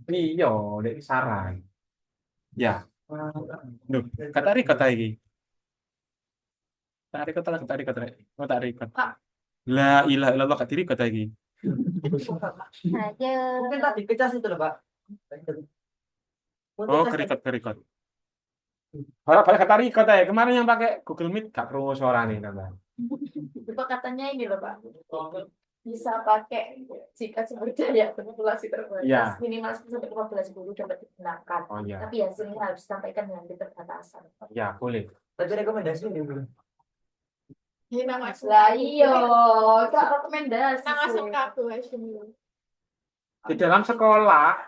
Iya, dari saran. Ya. Duh, kata ini. Tak record. Oh, tak record. La ilaha illallah katiri kata ini. Aja. Mungkin tadi kecas itu loh, Pak. Oh, kerikot. Balik kata record ya. Kemarin yang pakai Google Meet gak perlu suara nih, tambah. Itu katanya ini loh Pak. Bisa pakai jika sumber daya populasi terbatas Ya. minimal 10-15 guru dapat digunakan. Oh iya. Tapi hasilnya harus disampaikan dengan keterbatasan. Ya, boleh. Tapi rekomendasi ini dulu. Ini nama lah iya, kak rekomendasi. Masuk kartu Di dalam sekolah,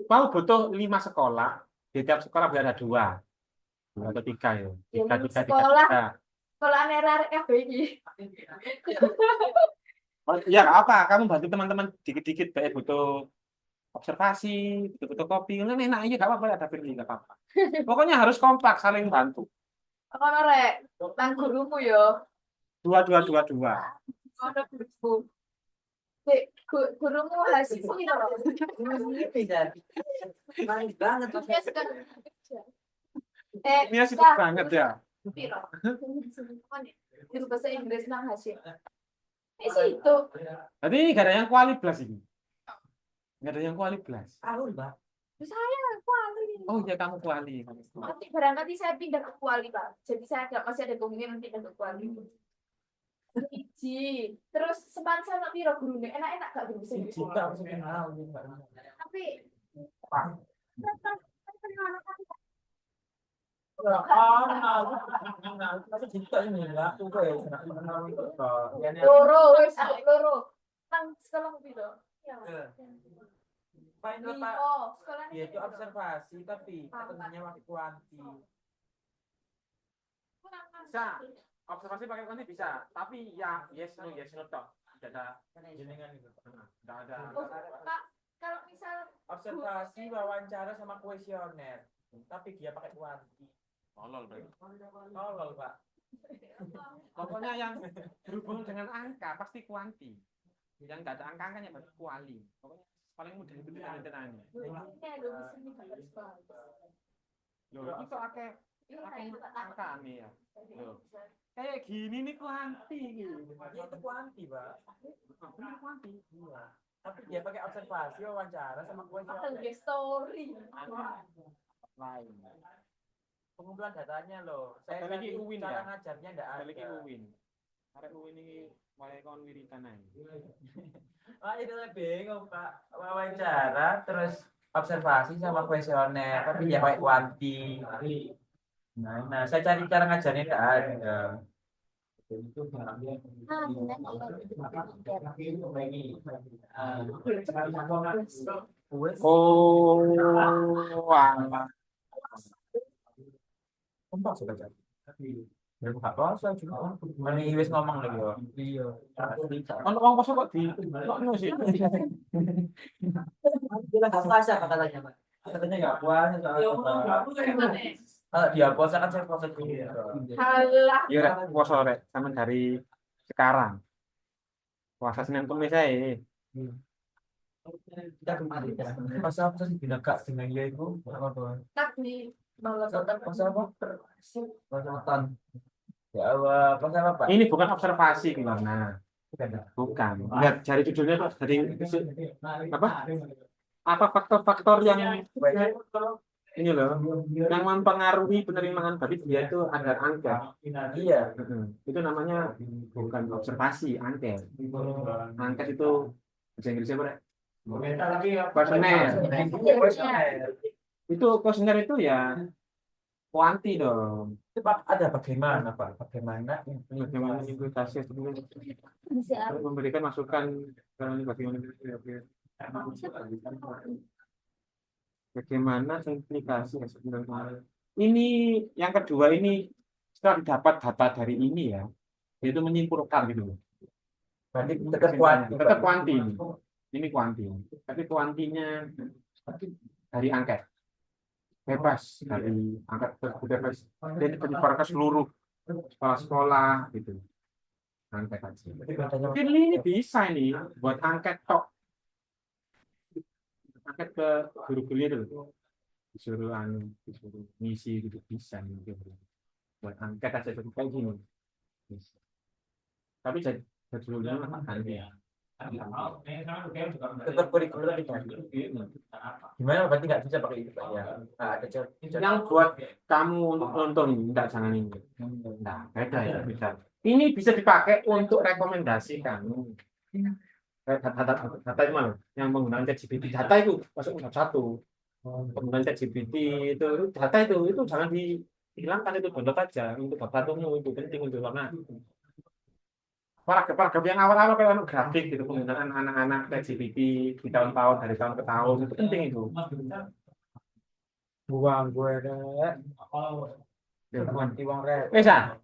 mau butuh 5 sekolah. Di tiap sekolah ada 2 atau 3 ya. 3. Sekolah nerarek KBI. Oh, ya apa? Kamu bantu teman-teman dikit-dikit kayak butuh observasi, butuh kopi. Enak aja, gak apa-apa ada Firly, gak apa-apa. Pokoknya harus kompak, saling bantu. Apa norek? Tang gurumu yo. 2. Ada gurumu. Gurumu hasil sih loh. Manis banget. Ini sibuk banget ya. Guru bahasa Inggris nang hasil. Situ. Jadi ini gak ada yang kuali plus ini. Gak ada yang kuali plus. Tahun, Pak. Saya kuali. Oh ya kamu kuali. Nanti barangkali saya pindah ke Kuali, Pak. Jadi saya masih ada kemungkinan pindah ke Kuali. Iji. Terus sempat sama piro gurune. Enak-enak gak guru sing Siji tak mesti kenal gitu Mbak. Tapi Masa cinta ini lah, aku ya senang kenal itu kok. Ya, nih, loro wis aku loro. Nang sekolah piro? Ya. Pak ini Pak, Sekolah dia itu observasi tapi ketemunya waktu kuanti. Bisa. Observasi pakai kuanti bisa, tapi ya yes no toh. Tidak ada Jenengan itu. tidak ada. Pak, kalau misal Observasi, wawancara sama kuesioner. Tapi dia pakai kuanti. Tolol berarti. Tolol Pak. Pokoknya yang berhubungan dengan angka pasti kuanti. Yang nggak ada angka-angkanya berarti kuali. Pokoknya paling mudah itu penelitiannya. Loh, itu akeh angka nih ya. Loh. Kayak gini nih kuanti gitu. Ya itu kuanti Pak. Bener kuanti. Iya. Tapi dia pakai observasi, wawancara sama kuesioner. story. Lain. Pengumpulan datanya loh. Saya Ada lagi cari UIN cara ya? ngajarnya enggak Ada ada. lagi UIN. Arek UIN ini mulai kon wiritan ae. Wah, itu saya bingung Pak. Wawancara terus observasi sama kuesioner, tapi dia pakai kuanti. Nah, saya cari cara ngajarnya enggak ada. Oh, alah. Kompak sudah jadi. Ya enggak apa juga. Mending wis ngomong lagi yo. Iya. Ono wong kosong kok di lokno sih. Bilang enggak puasa apa katanya, Pak? Katanya enggak puasa soalnya. Dia puasa kan saya puasa dulu. Halah. Iya rek, puasa rek, sama dari sekarang. Puasa Senin Kamis ae. Kita kemarin ya. Puasa apa sih binaga dengan dia itu? Apa? Tapi malah Puasa apa? Puasa ya Allah, puasa apa, Pak? Ini bukan observasi gimana? Bukan. Lihat cari judulnya tuh dari apa? Apa faktor-faktor yang ini loh, yang mempengaruhi penerimaan tapi dia itu ada angka. Iya. Itu namanya bukan observasi, angket. Angket itu bahasa Inggrisnya apa? Kuesioner. Itu kuesioner itu ya kuanti dong. Itu Pak ada bagaimana Pak? Bagaimana Bagaimana implikasi memberikan masukan bagaimana implikasi sebenarnya. Ini yang kedua ini setelah didapat data dari ini ya, itu menyimpulkan gitu. berarti tetap kuanti. Ini kuanti. Tapi kuantinya dari angket. Bebas dari angkat bebas dan penyebar ke seluruh sekolah-sekolah gitu, angket aja. Mungkin ini bisa ini buat angket tok, angket ke guru-guru itu disuruh ngisi gitu bisa gitu buat angket aja kayak gini bisa. Tapi judulnya nanti tetap kurikulum itu. Gimana berarti nggak bisa pakai itu Pak ya? Ada yang buat kamu untuk nonton enggak, jangan ini. Nah, beda ya, bisa. Ini bisa dipakai untuk rekomendasi kamu. Data itu malah yang menggunakan ChatGPT. Data itu masuk satu. Penggunaan ChatGPT itu data itu jangan dihilangkan, itu download aja untuk datamu, itu penting untuk karena paragraf yang awal-awal kayak grafik gitu, penggunaan anak-anak ChatGPT di tahun-tahun dari tahun ke tahun itu penting itu. buang gue deh. Mati uang rek. Bisa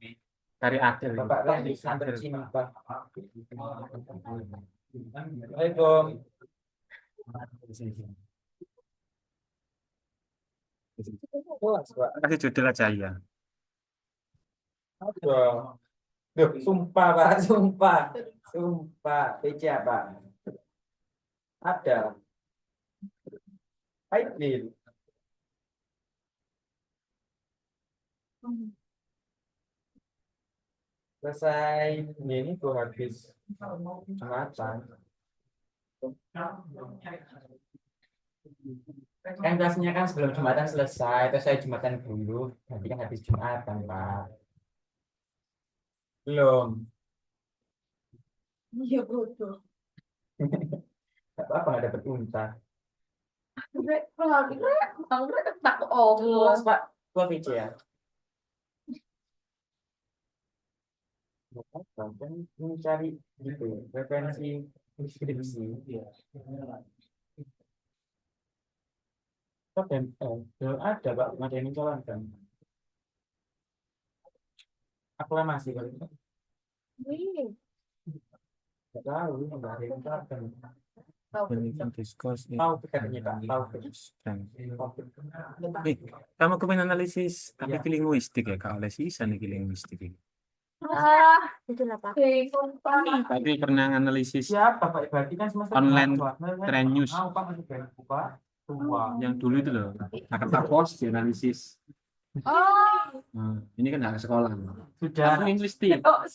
dari akhir. Bapak lagi sampai cinta. Assalamualaikum. Kasih judul aja ya. Aduh. Duh, sumpah Pak, sumpah, beca Pak. Ada. Haidil. Selesai ini tuh habis Jumatan. Kan kelasnya kan sebelum Jumatan selesai, terus saya Jumatan dulu, nanti kan habis Jumatan, Pak. Belum. Iya bodoh. Gak apa-apa, nggak dapat unta. Kalau kita tak oh. Kelas, Pak. Tua VC ya. Gak apa-apa, kan mencari gitu, referensi skripsi. Oh, dan belum ada, Pak. Ada yang menjalankan. Aklamasi kali itu. Wih. Nggak tahu, nggak ada yang menjalankan. Manajemen discourse Tahu katanya, Pak. Tahu. kamu kemarin analisis tapi ke linguistik ya, Kak, oleh sisa nih ke linguistik ini. Itulah Pak. Bingung Pak. Tadi pernah analisis Siapa, Pak? Berarti kan semester Online tua. trend news. Mau, Pak, masih buku, Pak. Tua. yang dulu itu loh, Jakarta Post di analisis. Oh. Nah, ini kan nggak ke sekolah. Sudah. Aku linguistik, Oh.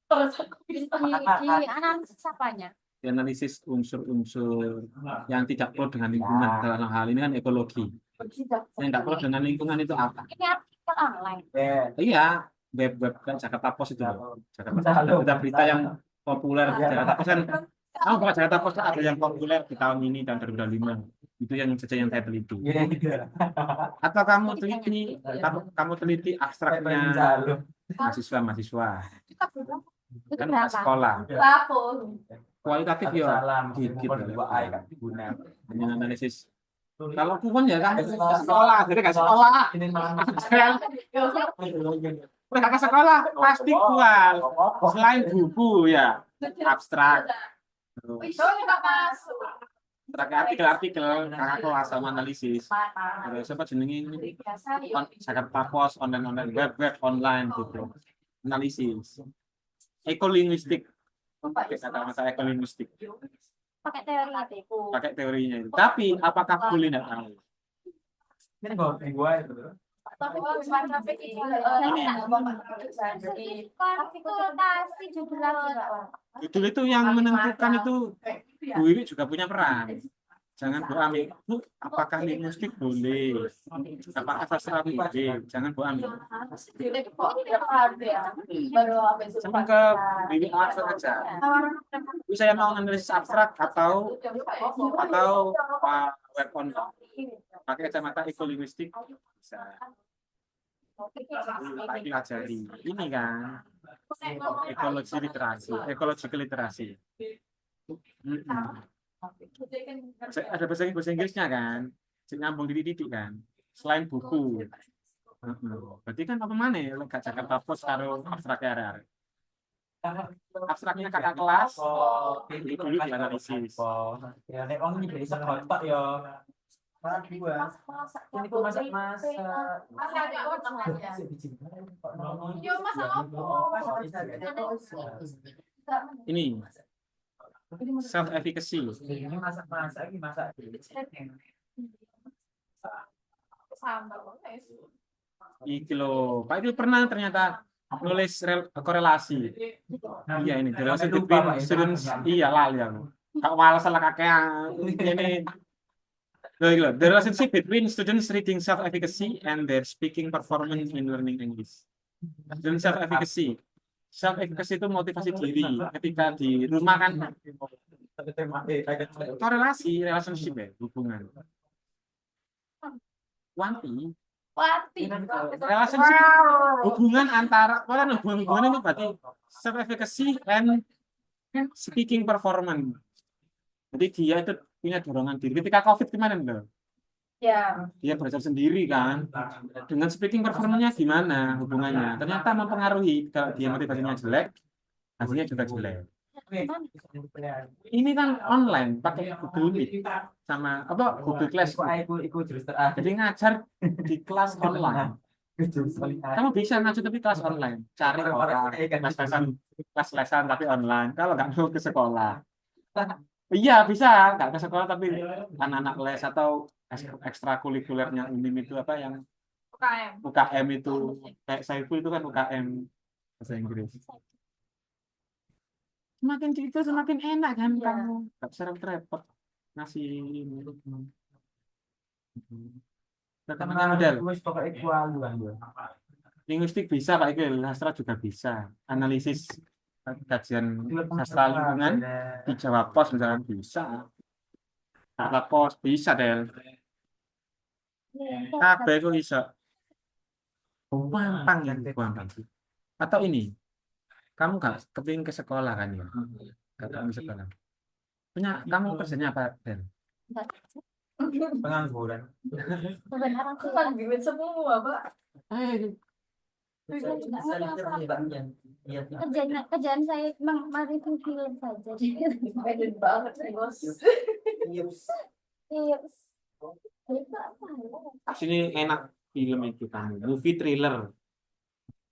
Terus aku bisa. Di analisis apanya? di analisis unsur-unsur yang tidak pro dengan lingkungan. Dalam hal ini kan ekologi. Yang nggak pro dengan lingkungan itu apa? Ini artikel online. Iya, web kan Jakarta Post itu loh. Jakarta Post, berita-berita yang populer di Jakarta Post kan. Kamu buka Jakarta Post ada yang populer di tahun ini, tahun 2005. Itu yang saja yang saya teliti. Atau kamu teliti abstraknya mahasiswa Itu kan berapa? sekolah. Lapor. Kualitatif ya dikit hanya analisis. Kalau aku pun ya kan sekolah, jadi nggak sekolah. Nggak ke sekolah pasti kual. Selain buku ya abstrak. Terus Itu nggak masuk. artikel-artikel kakak kelas sama analisis. Terus apa jenenge Jakarta Post, online web online gitu. Analisis. Ekolinguistik. Kata-kata ekolinguistik. Pakai teori itu. Pakai teorinya itu. Tapi apakah boleh tidak tahu? Ini gua itu. Tapi semacam itu. Fakultasi judul lagi Pak. Judul itu yang menentukan itu Bu Wiwi juga punya peran. Jangan Bu Ami, Bu, apakah linguistik boleh? Apakah sastra boleh? Jangan Bu Ami. Cuma ke Wiwi langsung aja. Bu, saya mau analisis abstrak atau web on pakai kacamata ekolinguistik bisa. Tak pelajari. Ini kan ekologi literasi. Ada bahasa Inggrisnya kan, nyambung dididik kan, selain buku. Berarti kan apa mana ya, gak Jakarta Post karo abstrak RR. Abstraknya kakak kelas, itu dulu dianalisis. Ya, nek wong nyebut iso kotak ya. Ini kok masak-masak. Masih ada namanya. Yo masak apa? Ini self efficacy. Ini masak-masak, ini masak. Sambal. Iki loh, Pak itu pernah ternyata nulis korelasi. Iya ini relasi between students. Iya lali aku. Kak malas salah kakek ini. The relationship between students reading self-efficacy and their speaking performance in learning English. Student self-efficacy. Self-efficacy itu motivasi diri. Ketika di rumah kan korelasi, relationship ya, hubungan. Wati. Relationship hubungan antara hubungan itu berarti self-efficacy and speaking performance. Jadi dia itu punya dorongan diri. Ketika COVID kemarin loh, Ya. dia belajar sendiri kan. Dengan speaking performance-nya gimana hubungannya? Ternyata mempengaruhi. Kalau dia motivasinya jelek, hasilnya juga jelek. Ini kan online pakai Google Meet sama Google Classroom. Jadi ngajar di kelas online. Kamu bisa ngajar tapi kelas online. Cari orang kelas lesan tapi online. Kalau nggak mau ke sekolah. Iya bisa, nggak ke sekolah tapi anak-anak les atau ekstrakurikulernya UNIM itu apa yang UKM itu kayak Saiful itu kan UKM bahasa Inggris. Semakin cerita semakin enak kan kamu, nggak bisa repot. ngasih ini. Rekamannya model. Wis pokoknya kualu kan gue. Linguistik bisa Pak Iqbal, sastra juga bisa. Analisis kajian sastra lingkungan di Jawa Pos misalnya bisa. Jawa Pos bisa Del. Kabeh kok bisa. Gampang ya, gampang. Atau ini, kamu gak kepingin ke sekolah kan ya? Gak kepingin ke sekolah. Kamu kerjanya apa Del? Pengangguran. Kebenaran Aku sih. kan duit semua, Pak. Kerjaan saya memang maritim film saja. Independen banget sih, Bos. Iya. Sini enak film itu kamu, movie thriller.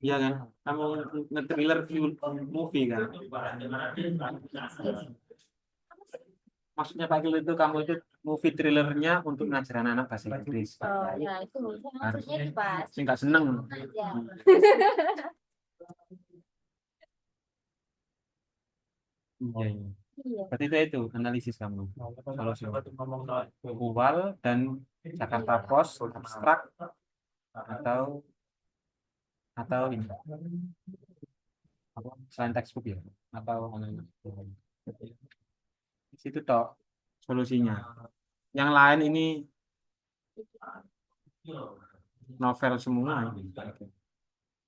Iya kan? Kamu nge-thriller movie kan? Maksudnya Pak Gil itu kamu itu movie thrillernya untuk ngajarin anak bahasa Inggris. Oh, ya itu maksudnya pas. Sih nggak seneng. Ya. Iya. Iya. Berarti itu analisis kamu. Kalau siapa tuh ngomong soal Uwal dan Jakarta Post abstrak atau ini apa selain textbook ya atau di situ toh solusinya. Yang lain ini novel semua.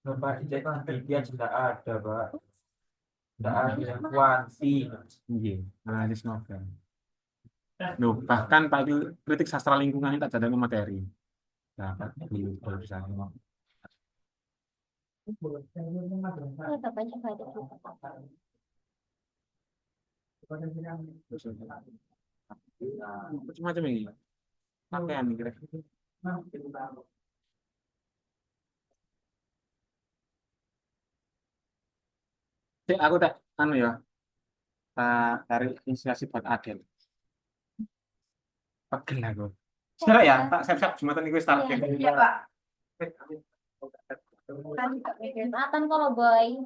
Bapak Ijek dia sudah ada, Pak. Sudah ada kuanti. Iya, analisis novel. Loh, bahkan Pak Gil kritik sastra lingkungan ini tak ada materi. Dapat beli jurusan. Bapaknya baik itu. Macam-macam ini. Pakaian kira. Aku tak anu ya. Tak tarik inspirasi buat Adel. Pegel aku. Sekarang ya, tak siap-siap Jumatan itu start. Iya, Pak. Nathan kalau boy.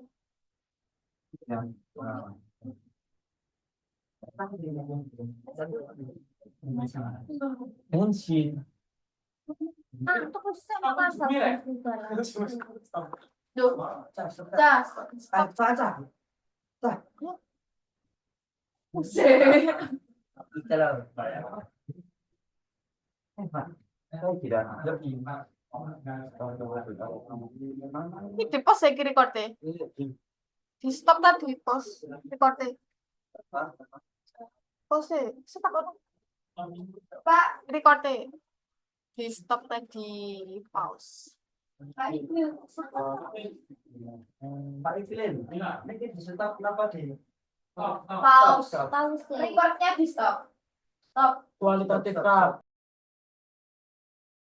Bensin. Ah, itu bisa apa Duh, cas. Buset. Ini di pos saya recordnya. Di stop tadi pos recordnya. Pos stop apa? Pak recordnya. Di stop tadi pause. Pak Iqbal, ini di stop kenapa di? Pause. Tahu sih. Recordnya di stop. Stop. Kualitatif, Kak.